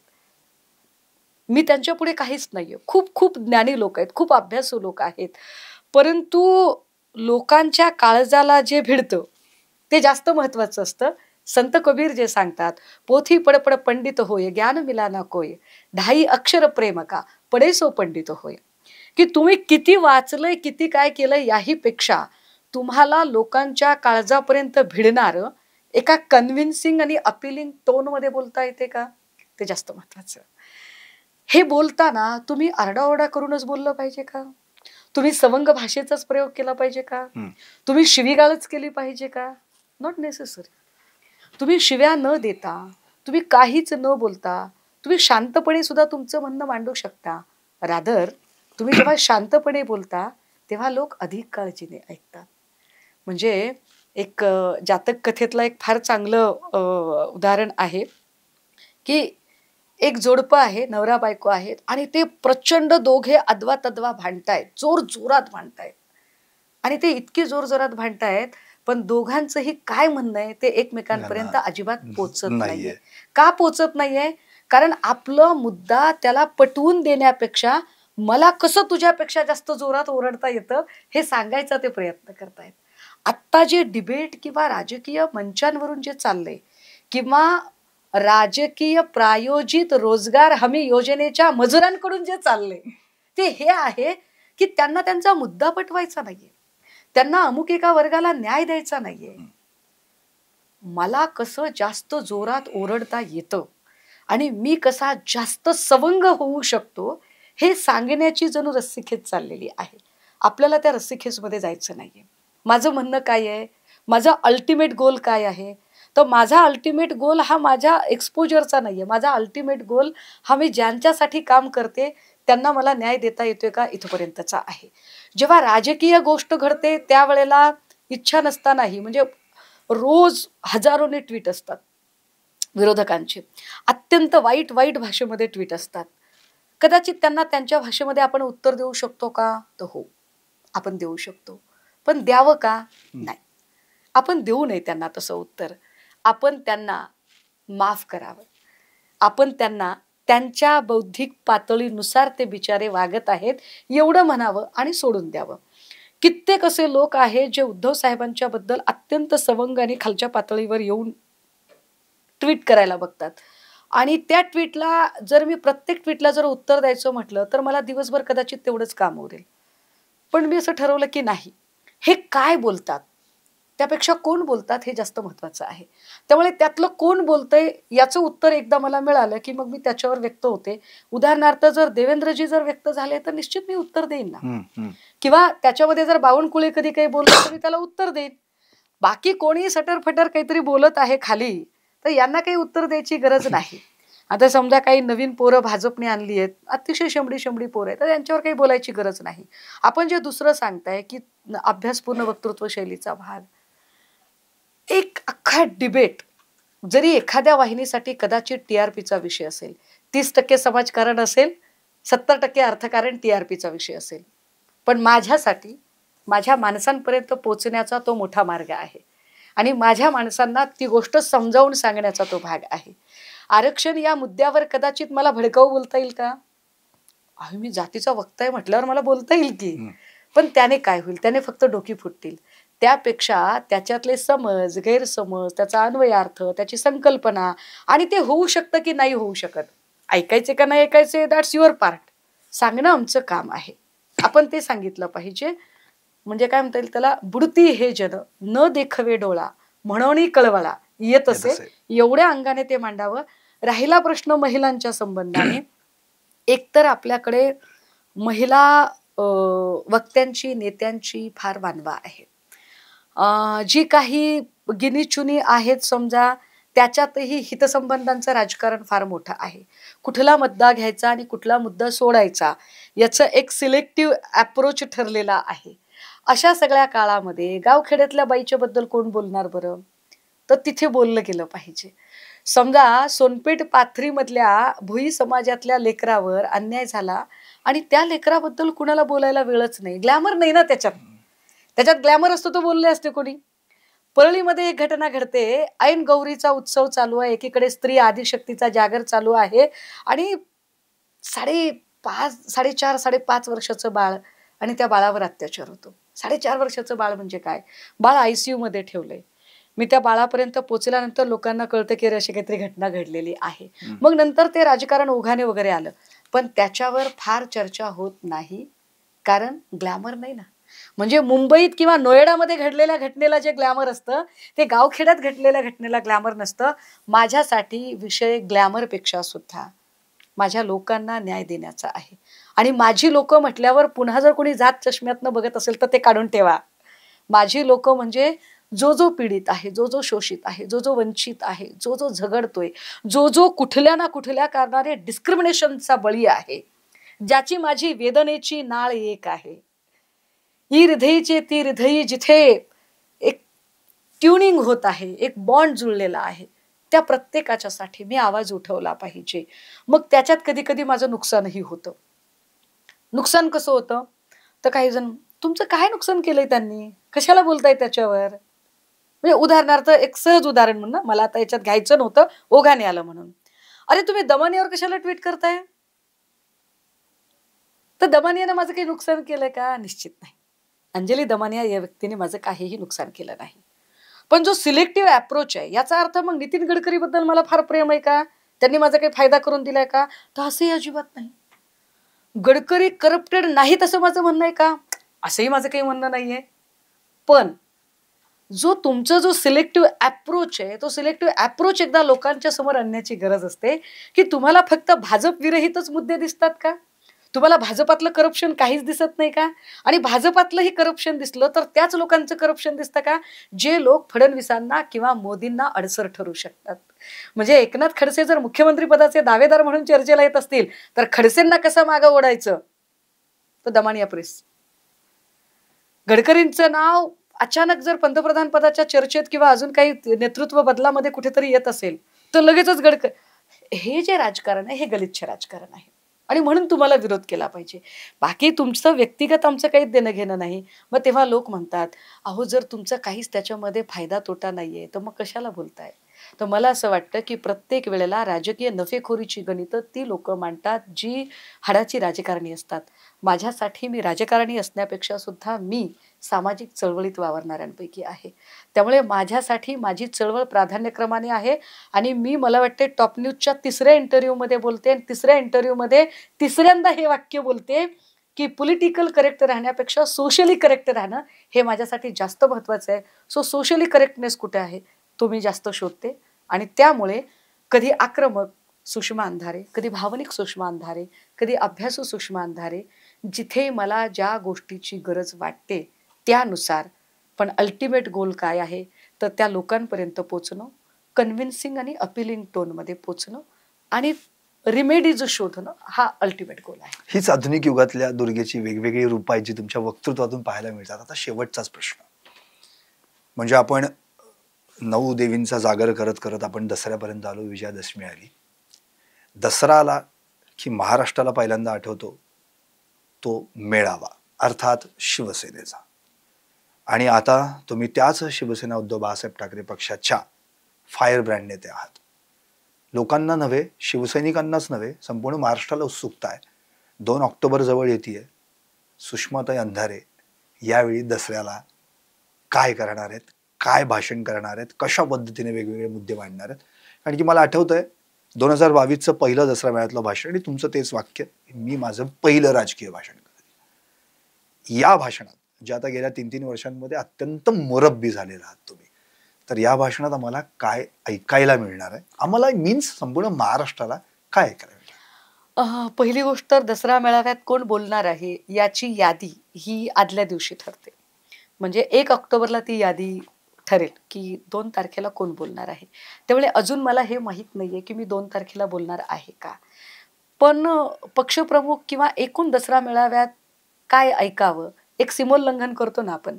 मी त्यांच्या पुढे काहीच नाहीये. खूप खूप ज्ञानी लोक आहेत, खूप अभ्यासू लोक आहेत, परंतु लोकांच्या काळजाला जे भिडतं ते जास्त महत्वाचं असतं. संत कबीर जे सांगतात, पोथी पडपड पंडित होय, ज्ञान मिला ना कोय, 2 अक्षर प्रेम का पडे सो पंडित होय. की तुम्ही किती वाचलंय, किती काय केलंय याही पेक्षा तुम्हाला लोकांच्या काळजापर्यंत भिडणार एका कन्व्हिन्सिंग आणि अपिलिंग टोन मध्ये बोलता येते का, ते जास्त महत्वाचं. हे बोलताना तुम्ही आरडाओरडा करूनच बोललं पाहिजे का, तुम्ही सवंग भाषेचाच प्रयोग केला पाहिजे का, तुम्ही शिवीगाळच केली पाहिजे का, नॉट नेसेसरी. तुम्ही शिव्या न देता, तुम्ही काहीच न बोलता, तुम्ही शांतपणे सुद्धा तुमचं म्हणणं मांडू शकता. रादर तुम्ही जेव्हा शांतपणे बोलता तेव्हा लोक अधिक काळजीने ऐकतात. म्हणजे एक जातक कथेतलं एक फार चांगलं उदाहरण आहे की एक जोडपं आहे, नवरा बायको आहेत आणि ते प्रचंड दोघे अद्वा तद्वा भांडतायत, जोर जोरात भांडतायत. आणि ते इतके जोर जोरात भांडतायत पण दोघांचंही काय म्हणणं आहे ते एकमेकांपर्यंत अजिबात पोचत नाहीये. का पोचत नाहीये? कारण आपलं मुद्दा त्याला पटवून देण्यापेक्षा मला कसं तुझ्यापेक्षा जास्त जोरात ओरडता येतं हे सांगायचा ते प्रयत्न करतायत. आत्ता जे डिबेट किंवा राजकीय मंचांवरून जे चाललंय किंवा राजकीय प्रायोजित रोजगार हमी योजनेच्या मजुरांकडून जे चाललंय ते हे आहे की त्यांना त्यांचा मुद्दा पटवायचा नाहीये, त्यांना अमुक एका वर्गाला न्याय द्यायचा नाहीये. मला कसं जास्त जोरात ओरडता येतं आणि मी कसा जास्त सवंग होऊ शकतो हे सांगण्याची जणू रस्सीखेच चाललेली आहे. आपल्याला त्या रस्सीखेचमध्ये जायचं नाहीये. माझं म्हणणं काय आहे, माझा अल्टिमेट गोल काय आहे, तर माझा अल्टिमेट गोल हा माझ्या एक्सपोजरचा नाहीये. माझा अल्टिमेट गोल हा मी ज्यांच्यासाठी काम करते त्यांना मला न्याय देता येतोय का इथपर्यंतचा आहे. जेव्हा राजकीय गोष्ट घडते त्यावेळेला इच्छा नसतानाही, म्हणजे रोज हजारोने ट्विट असतात विरोधकांचे, अत्यंत वाईट वाईट भाषेमध्ये ट्विट असतात. कदाचित त्यांना त्यांच्या भाषेमध्ये आपण उत्तर देऊ शकतो का, तर हो आपण देऊ शकतो. पण द्यावं का, नाही. आपण देऊ नये त्यांना तसं उत्तर. आपण त्यांना माफ करावं. आपण त्यांना त्यांच्या बौद्धिक पातळीनुसार ते बिचारे वागत आहेत एवढं म्हणावं आणि सोडून द्यावं. कित्येक असे लोक आहेत जे उद्धव साहेबांच्या बद्दल अत्यंत सवंग आणि खालच्या पातळीवर येऊन ट्विट करायला बघतात आणि त्या ट्विटला जर मी प्रत्येक ट्विटला जर उत्तर द्यायचं म्हटलं तर मला दिवसभर कदाचित तेवढंच काम उरेल. पण मी असं ठरवलं की नाही, हे काय बोलतात त्यापेक्षा कोण बोलतात हे जास्त महत्वाचं आहे. त्यामुळे त्यातलं कोण बोलतंय याचं उत्तर एकदा मला मिळालं की मग मी त्याच्यावर व्यक्त होते. उदाहरणार्थ जर देवेंद्रजी जर व्यक्त झाले तर निश्चित मी उत्तर देईन ना, किंवा त्याच्यामध्ये जर बावनकुळे कधी काही बोलले तर मी त्याला उत्तर देईन. बाकी कोणी सटरफटर काहीतरी बोलत आहे खाली तर यांना काही उत्तर द्यायची गरज नाही. आता समजा काही नवीन पोरं भाजपने आणली आहेत, अतिशय शंभरी पोरं आहेत, तर त्यांच्यावर काही बोलायची गरज नाही. आपण जे दुसरं सांगताय की अभ्यासपूर्ण वक्तृत्व शैलीचा भाग, एक अख्खा डिबेट जरी एखाद्या वाहिनीसाठी कदाचित टीआरपीचा विषय असेल, 30% समाजकारण असेल, 70% अर्थकारण टीआरपीचा विषय असेल, पण माझ्यासाठी माझ्या माणसांपर्यंत पोहोचण्याचा तो मोठा मार्ग आहे आणि माझ्या माणसांना ती गोष्ट समजावून सांगण्याचा तो भाग आहे. आरक्षण या मुद्द्यावर कदाचित मला भडकाऊ बोलता येईल का, अहो मी जातीचा वक्ता आहे म्हटल्यावर मला बोलता येईल की, पण त्याने काय होईल, त्याने फक्त डोकी फुटतील. त्यापेक्षा त्याच्यातले समज गैरसमज, त्याचा अन्वयार्थ, त्याची संकल्पना आणि ते होऊ शकतं की नाही होऊ शकत, ऐकायचे का नाही ऐकायचे दॅट्स युअर पार्ट, सांगणं आमचं काम आहे. आपण ते सांगितलं पाहिजे. म्हणजे काय म्हणता येईल त्याला, बुडती हे जन न देखवे डोळा म्हणून कळवळा येत असे, एवढ्या अंगाने ते मांडावं. राहिला प्रश्न महिलांच्या संबंधाने, एकतर आपल्याकडे महिला वक्त्यांची नेत्यांची फार वानवा आहे. जी काही गिनीचुनी आहेत समजा, त्याच्यातही हितसंबंधांचं राजकारण फार मोठं आहे. कुठला मुद्दा घ्यायचा आणि कुठला मुद्दा सोडायचा याचं एक सिलेक्टिव्ह अप्रोच ठरलेला आहे. अशा सगळ्या काळामध्ये गावखेड्यातल्या बाईच्या बद्दल कोण बोलणार बरं, तर तिथे बोललं गेलं पाहिजे. समजा सोनपेठ पाथरीमधल्या भुई समाजातल्या लेकरावर अन्याय झाला आणि त्या लेकराबद्दल कुणाला बोलायला वेळच नाही, ग्लॅमर नाही ना त्याच्यात ग्लॅमर असतो तो बोलले असते कोणी. परळीमध्ये एक घटना घडते, ऐन गौरीचा उत्सव चालू आहे, एकीकडे स्त्री आदिशक्तीचा जागर चालू आहे आणि 4.5 साडेपाच वर्षाचं बाळ आणि त्या बाळावर अत्याचार होतो. 4.5 वर्षाचं बाळ म्हणजे काय, बाळ ICU मध्ये ठेवलंय. मी त्या बाळापर्यंत पोचल्यानंतर लोकांना कळतं की अशी काहीतरी घटना घडलेली आहे. मग नंतर ते राजकारण ओघाने वगैरे आलं, पण त्याच्यावर फार चर्चा होत नाही, कारण ग्लॅमर नाही ना. म्हणजे मुंबईत किंवा नोएडामध्ये घडलेल्या घटनेला जे ग्लॅमर असतं ते गावखेड्यात घडलेल्या घटनेला ग्लॅमर नसतं. माझ्यासाठी विषय ग्लॅमरपेक्षा सुद्धा माझ्या लोकांना न्याय देण्याचा आहे. आणि माझी लोक म्हटल्यावर पुन्हा जर कोणी जात चष्म्यातनं बघत असेल तर ते काढून ठेवा. माझी लोक म्हणजे जो पीडित आहे, जो शोषित आहे, जो वंचित आहे, जो झगडतोय, जो कुठल्या ना कुठल्या कारणाने डिस्क्रिमिनेशनचा बळी आहे, ज्याची माझी वेदनेची नाळ एक आहे. ही हृदयीचे ती हृदयी जिथे एक ट्युनिंग होत आहे, एक बॉन्ड जुळलेला आहे, त्या प्रत्येकाच्यासाठी मी आवाज उठवला पाहिजे. मग त्याच्यात कधी कधी माझं नुकसानही होतं. नुकसान कसं होतं तर काही जण, तुमचं काय नुकसान केलंय त्यांनी, कशाला बोलताय त्याच्यावर. म्हणजे उदाहरणार्थ एक सहज उदाहरण म्हणून, मला आता याच्यात घ्यायचं नव्हतं, ओघाने आलं म्हणून. अरे तुम्ही दमनियावर कशाला ट्विट करताय, तर दमानियानं माझं काही नुकसान केलंय का? निश्चित नाही. अंजली दमानिया या व्यक्तीने माझं काहीही नुकसान केलं नाही. पण जो सिलेक्टिव्ह अप्रोच आहे, याचा अर्थ मग नितीन गडकरी बद्दल मला फार प्रेम आहे का, त्यांनी माझा काही फायदा करून दिलाय का, तर असंही अजिबात नाही. गडकरी करप्टेड नाहीत असं माझं म्हणणं आहे का, असंही माझं काही म्हणणं नाहीये. पण जो सिलेक्टिव्ह अप्रोच आहे, तो सिलेक्टिव्ह अप्रोच एकदा लोकांच्या समोर आणण्याची गरज असते. की तुम्हाला फक्त भाजप विरहितच मुद्दे दिसतात का, तुम्हाला भाजपातलं करप्शन काहीच दिसत नाही का, आणि भाजपातलंही करप्शन दिसलं तर त्याच लोकांचं करप्शन दिसतं का, जे लोक फडणवीसांना किंवा मोदींना अडसर ठरू शकतात. म्हणजे एकनाथ खडसे जर मुख्यमंत्री पदाचे दावेदार म्हणून चर्चेला येत असतील, तर खडसेंना कसं मागं ओढायचं, तर दमानिया प्रेस. गडकरींचं नाव अचानक जर पंतप्रधान पदाच्या चर्चेत किंवा अजून काही नेतृत्व बदलामध्ये कुठेतरी येत असेल, तर लगेचच गडकरी. हे जे राजकारण आहे, हे गलिच्छ राजकारण आहे, आणि म्हणून तुम्हाला विरोध केला पाहिजे. बाकी तुमचं व्यक्तिगत आमचं काही देणं घेणं नाही. मग तेव्हा लोक म्हणतात, अहो जर तुमचं काहीच त्याच्यामध्ये फायदा तोटा नाहीये, तर मग कशाला बोलताय. तर मला असं वाटतं की प्रत्येक वेळेला राजकीय नफेखोरीची गणितं ती लोक मांडतात जी हाडाची राजकारणी असतात. माझ्यासाठी मी राजकारणी असण्यापेक्षा सुद्धा मी सामाजिक चळवळीत वावरणाऱ्यांपैकी आहे. त्यामुळे माझ्यासाठी माझी चळवळ प्राधान्यक्रमाने आहे. आणि मी, मला वाटते, टॉप न्यूजच्या 3ऱ्या इंटरव्ह्यूमध्ये बोलते, आणि 3ऱ्या इंटरव्ह्यूमध्ये 3ऱ्यांदा हे वाक्य बोलते की पॉलिटिकल करेक्ट राहण्यापेक्षा सोशली करेक्ट राहणं हे माझ्यासाठी जास्त महत्त्वाचं आहे. सो सोशली करेक्टनेस कुठे आहे तो मी जास्त शोधते. आणि त्यामुळे कधी आक्रमक सुषमा अंधारे, कधी भावनिक सुषमा अंधारे, कधी अभ्यासू सुषमा अंधारे, जिथे मला ज्या गोष्टीची गरज वाटते त्यानुसार. पण अल्टिमेट गोल काय आहे, तर त्या लोकांपर्यंत पोचणं, कन्व्हिन्सिंग आणि अपिलिंग टोनमध्ये पोचणं आणि रिमेडीज शोधणं, हा अल्टिमेट गोल आहे. हीच आधुनिक युगातल्या दुर्गेची वेगवेगळी रूप आहेत जी तुमच्या वक्तृत्वातून पाहायला मिळतात. आता शेवटचाच प्रश्न, म्हणजे आपण 9 देवींचा जागर करत करत आपण दसऱ्यापर्यंत आलो, विजयादशमी आली. दसरा आला की महाराष्ट्राला पहिल्यांदा आठवतो तो मेळावा, अर्थात शिवसेनेचा. आणि आता तुम्ही त्याच शिवसेना उद्धव बाळासाहेब ठाकरे पक्षाच्या फायर ब्रँड नेते आहात. लोकांना नव्हे, शिवसैनिकांनाच नव्हे, संपूर्ण महाराष्ट्राला उत्सुकता आहे. 2 ऑक्टोबर जवळ येते. सुषमाताई अंधारे यावेळी दसऱ्याला काय करणार आहेत, काय भाषण करणार आहेत, कशा पद्धतीने वेगवेगळे मुद्दे मांडणार आहेत. कारण की मला आठवतंय 2022चं पहिलं दसरा मेळाव्यातलं भाषण आणि तुमचं तेच वाक्य, मी माझं पहिलं राजकीय भाषण करेन. या भाषणात जे आता गेल्या 3-3 वर्षांमध्ये अत्यंत मोरब्बी झालेला आहात तुम्ही, तर या भाषणात आम्हाला काय ऐकायला मिळणार आहे, आम्हाला मीन्स संपूर्ण महाराष्ट्राला काय ऐकायला मिळणार? पहिली गोष्ट तर दसरा मेळाव्यात कोण बोलणार आहे याची यादी ही आदल्या दिवशी ठरते. म्हणजे 1 ऑक्टोबरला ती यादी ठरेल की 2 तारखेला कोण बोलणार आहे. त्यामुळे अजून मला हे माहीत नाहीये की मी 2 तारखेला बोलणार आहे का. पण पक्षप्रमुख किंवा एकूण दसरा मेळाव्यात काय ऐकावं, एक सीमोल्लंघन करतो ना आपण,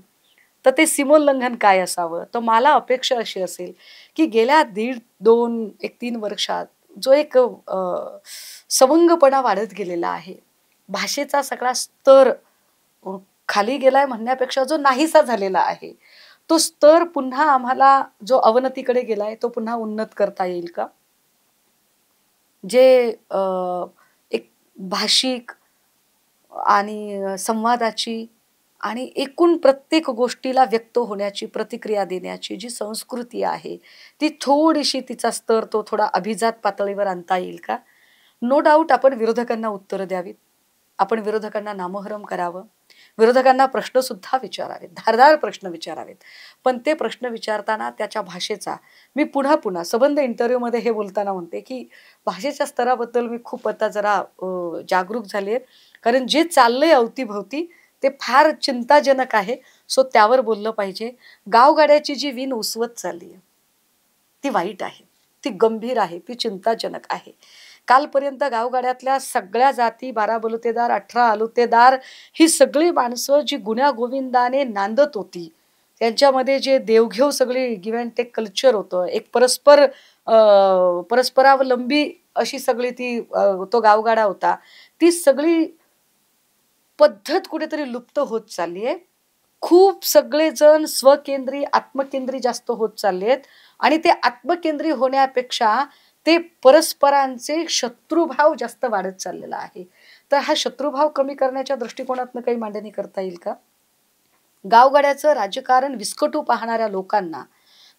तर ते सीमोल्लंघन काय असावं. तर मला अपेक्षा अशी असेल की गेल्या 1.5-2-3 वर्षात जो एक सवंगपणा वाढत गेलेला आहे, भाषेचा सगळा स्तर खाली गेलाय म्हणण्यापेक्षा जो नाहीसा झालेला आहे, तो स्तर पुन्हा आम्हाला जो अवनतीकडे गेलाय तो पुन्हा उन्नत करता येईल का. जे एक भाषिक आणि संवादाची आणि एकूण प्रत्येक गोष्टीला व्यक्त होण्याची, प्रतिक्रिया देण्याची जी संस्कृती आहे, ती थोडीशी, तिचा स्तर तो थोडा अभिजात पातळीवर आणता येईल का. नो डाऊट आपण विरोधकांना उत्तरं द्यावीत, आपण विरोधकांना नामोहरम करावं, विरोधकांना प्रश्न सुद्धा विचारावेत, धारदार प्रश्न विचारावेत. पण ते प्रश्न विचारताना त्याच्या भाषेचा, मी पुन्हा पुन्हा सबंध इंटरव्ह्यूमध्ये हे बोलताना म्हणते की भाषेच्या स्तराबद्दल मी खूप आता जरा जागरूक झाली आहे. कारण जे चाललंय अवतीभवती ते फार चिंताजनक आहे. सो त्यावर बोललं पाहिजे. गावगाड्याची जी विण उसवत चालली आहे ती वाईट आहे, ती गंभीर आहे, ती चिंताजनक आहे. कालपर्यंत गावगाड्यातल्या सगळ्या जाती, 12 बलुतेदार, 18 आलुतेदार, ही सगळी माणसं जी गुण्यागोविंदाने नांदत होती, त्यांच्यामध्ये जे देवघेव सगळी गिव्ह अँड टेक कल्चर होतं, एक परस्परावलंबी अशी सगळी ती तो गावगाडा होता, ती सगळी पद्धत कुठेतरी लुप्त होत चालली आहे. खूप सगळेजण स्वकेंद्री, आत्मकेंद्री जास्त होत चालले आहेत. आणि ते आत्मकेंद्री होण्यापेक्षा ते परस्परांचे शत्रुभाव जास्त वाढत चाललेला आहे. तर हा शत्रुभाव कमी करण्याच्या दृष्टिकोनातनं काही मांडणी करता येईल का? गावगाड्याचं राजकारण विस्कटू पाहणाऱ्या लोकांना,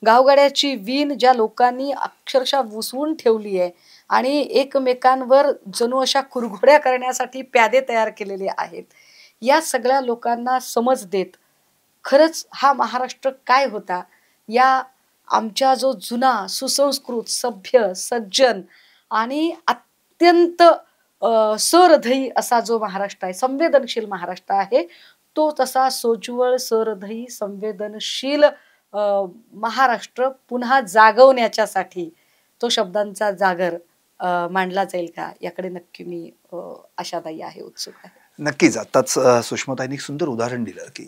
गावगाड्याची वीण ज्या लोकांनी अक्षरशः वसवून ठेवली आहे आणि एकमेकांवर जणू अशा कुरघोड्या करण्यासाठी प्यादे तयार केलेले आहेत, या सगळ्या लोकांना समज देत खरंच हा महाराष्ट्र काय होता, या आमच्या जो जुना सुसंस्कृत सभ्य सज्जन आणि अत्यंत सहृदयी असा जो महाराष्ट्र आहे, संवेदनशील महाराष्ट्र आहे, तो तसा सोज्वळ सहृदयी संवेदनशील महाराष्ट्र पुन्हा जागवण्याच्यासाठी तो शब्दांचा जागर मांडला जाईल का, याकडे नक्की मी आशादायी आहे, उत्सुक आहे. नक्कीच. आताच सुषमाताईंनी एक सुंदर उदाहरण दिलं की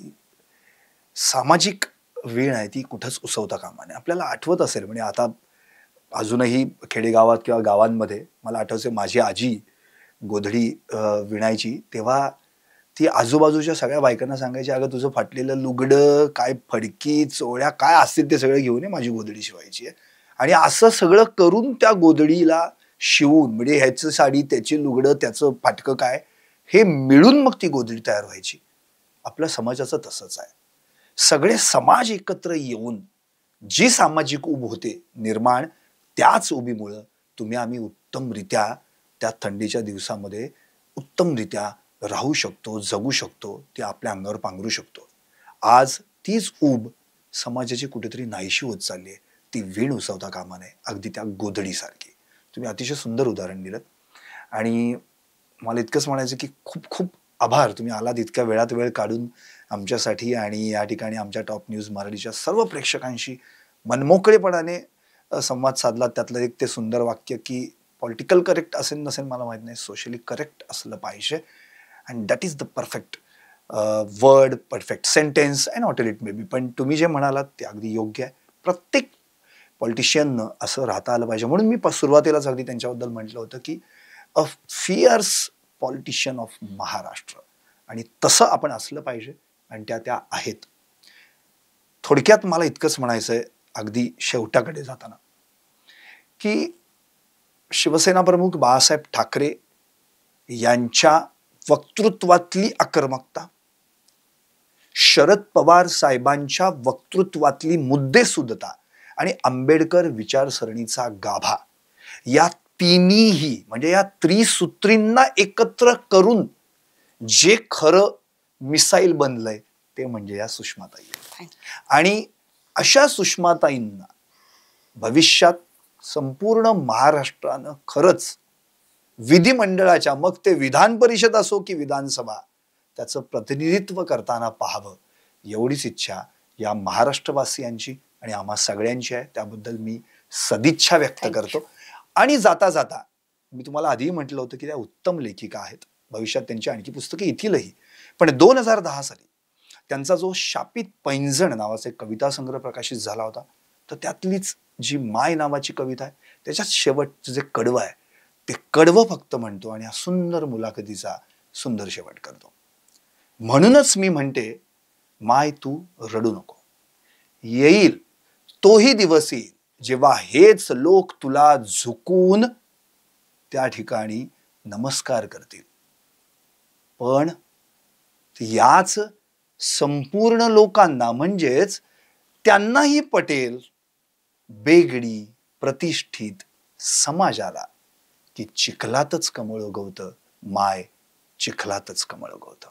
सामाजिक वीण आहे ती कुठंच उसवता कामा नये. आपल्याला आठवत असेल, म्हणजे आता अजूनही खेडेगावात किंवा गावांमध्ये मला आठवते माझी आजी गोधडी विणायची, तेव्हा ती आजूबाजूच्या सगळ्या बायकांना सांगायची, अगं तुझं फाटलेलं लुगडं, काय फडकी चोळ्या काय असतील ते सगळं घेऊन ये, माझी गोधडी शिवायची आहे. आणि असं सगळं करून त्या गोधडीला शिवून, म्हणजे ह्याचं साडी त्याची लुगडं त्याचं फाटकं काय हे मिळून मग ती गोधडी तयार व्हायची. आपल्या समाजाचं तसंच आहे. सगळे समाज एकत्र येऊन जी सामाजिक ऊब होते निर्माण, त्याच उभीमुळं तुम्ही आम्ही उत्तमरित्या त्या थंडीच्या दिवसामध्ये उत्तमरित्या राहू शकतो, जगू शकतो, ती आपल्या अंगावर पांघरू शकतो. आज तीच ऊब समाजाची कुठेतरी नाहीशी होत चालली आहे. ती वीण उसवता कामा नये, अगदी त्या गोधडीसारखी. तुम्ही अतिशय सुंदर उदाहरण दिलं आणि मला इतकंच म्हणायचं की खूप खूप आभार, तुम्ही आलात इतक्या वेळात वेळ काढून आमच्यासाठी आणि या ठिकाणी आमच्या टॉप न्यूज मराठीच्या सर्व प्रेक्षकांशी मनमोकळेपणाने संवाद साधला. त्यातलं एक ते सुंदर वाक्य की पॉलिटिकल करेक्ट असेल नसेल मला माहीत नाही, सोशली करेक्ट असलं पाहिजे, and that is the perfect word, perfect sentence and what it may be. पण तुम्ही जे म्हणालात ते अगदी योग्य आहे. प्रत्येक पॉलिटिशियननं असं राहता आलं पाहिजे. म्हणून मी सुरुवातीलाच अगदी त्यांच्याबद्दल म्हटलं होतं की अ फिअर्स पॉलिटिशियन ऑफ महाराष्ट्र, आणि तसं आपण असलं पाहिजे आणि त्या आहेत. थोडक्यात मला इतकंच म्हणायचं आहे अगदी शेवटाकडे जाताना की शिवसेना प्रमुख बाळासाहेब ठाकरे यांच्या वक्तृत्वातली आक्रमकता, शरद पवार साहेबांच्या वक्तृत्वातली मुद्देसूदता आणि आंबेडकर विचारसरणीचा गाभा, या तिन्हीही म्हणजे या त्रिसूत्रींना एकत्र करून जे खरं मिसाईल बनलंय ते म्हणजे या सुषमाताई. आणि अशा सुषमाताईंना भविष्यात संपूर्ण महाराष्ट्रानं खरंच विधिमंडळाच्या, मग ते विधान परिषद असो की विधानसभा, त्याचं प्रतिनिधित्व करताना पाहावं, एवढीच इच्छा या महाराष्ट्रवासियांची आणि आम्हा सगळ्यांची आहे. त्याबद्दल मी सदिच्छा व्यक्त करतो. आणि जाता जाता मी तुम्हाला आधीही म्हटलं होतं की त्या उत्तम लेखिका आहेत. भविष्यात त्यांची आणखी पुस्तके येतीलही. पण 2010 साली त्यांचा जो शापित पैंजण नावाचा एक कविता संग्रह प्रकाशित झाला होता, तर त्यातलीच जी माय नावाची कविता आहे, त्याच्यात शेवटचं जे कडवं आहे ते कडवं फक्त म्हणतो आणि या सुंदर मुलाखतीचा सुंदर शेवट करतो. म्हणूनच मी म्हणते, माय तू रडू नको, येईल तोही दिवस येईल जेव्हा हेच लोक तुला झुकून त्या ठिकाणी नमस्कार करतील. पण याच संपूर्ण लोकांना म्हणजेच त्यांनाही पटेल बेगडी प्रतिष्ठित समाजाला की चिखलातच कमळ उगवतं, माय चिखलातच कमळ उगवतं.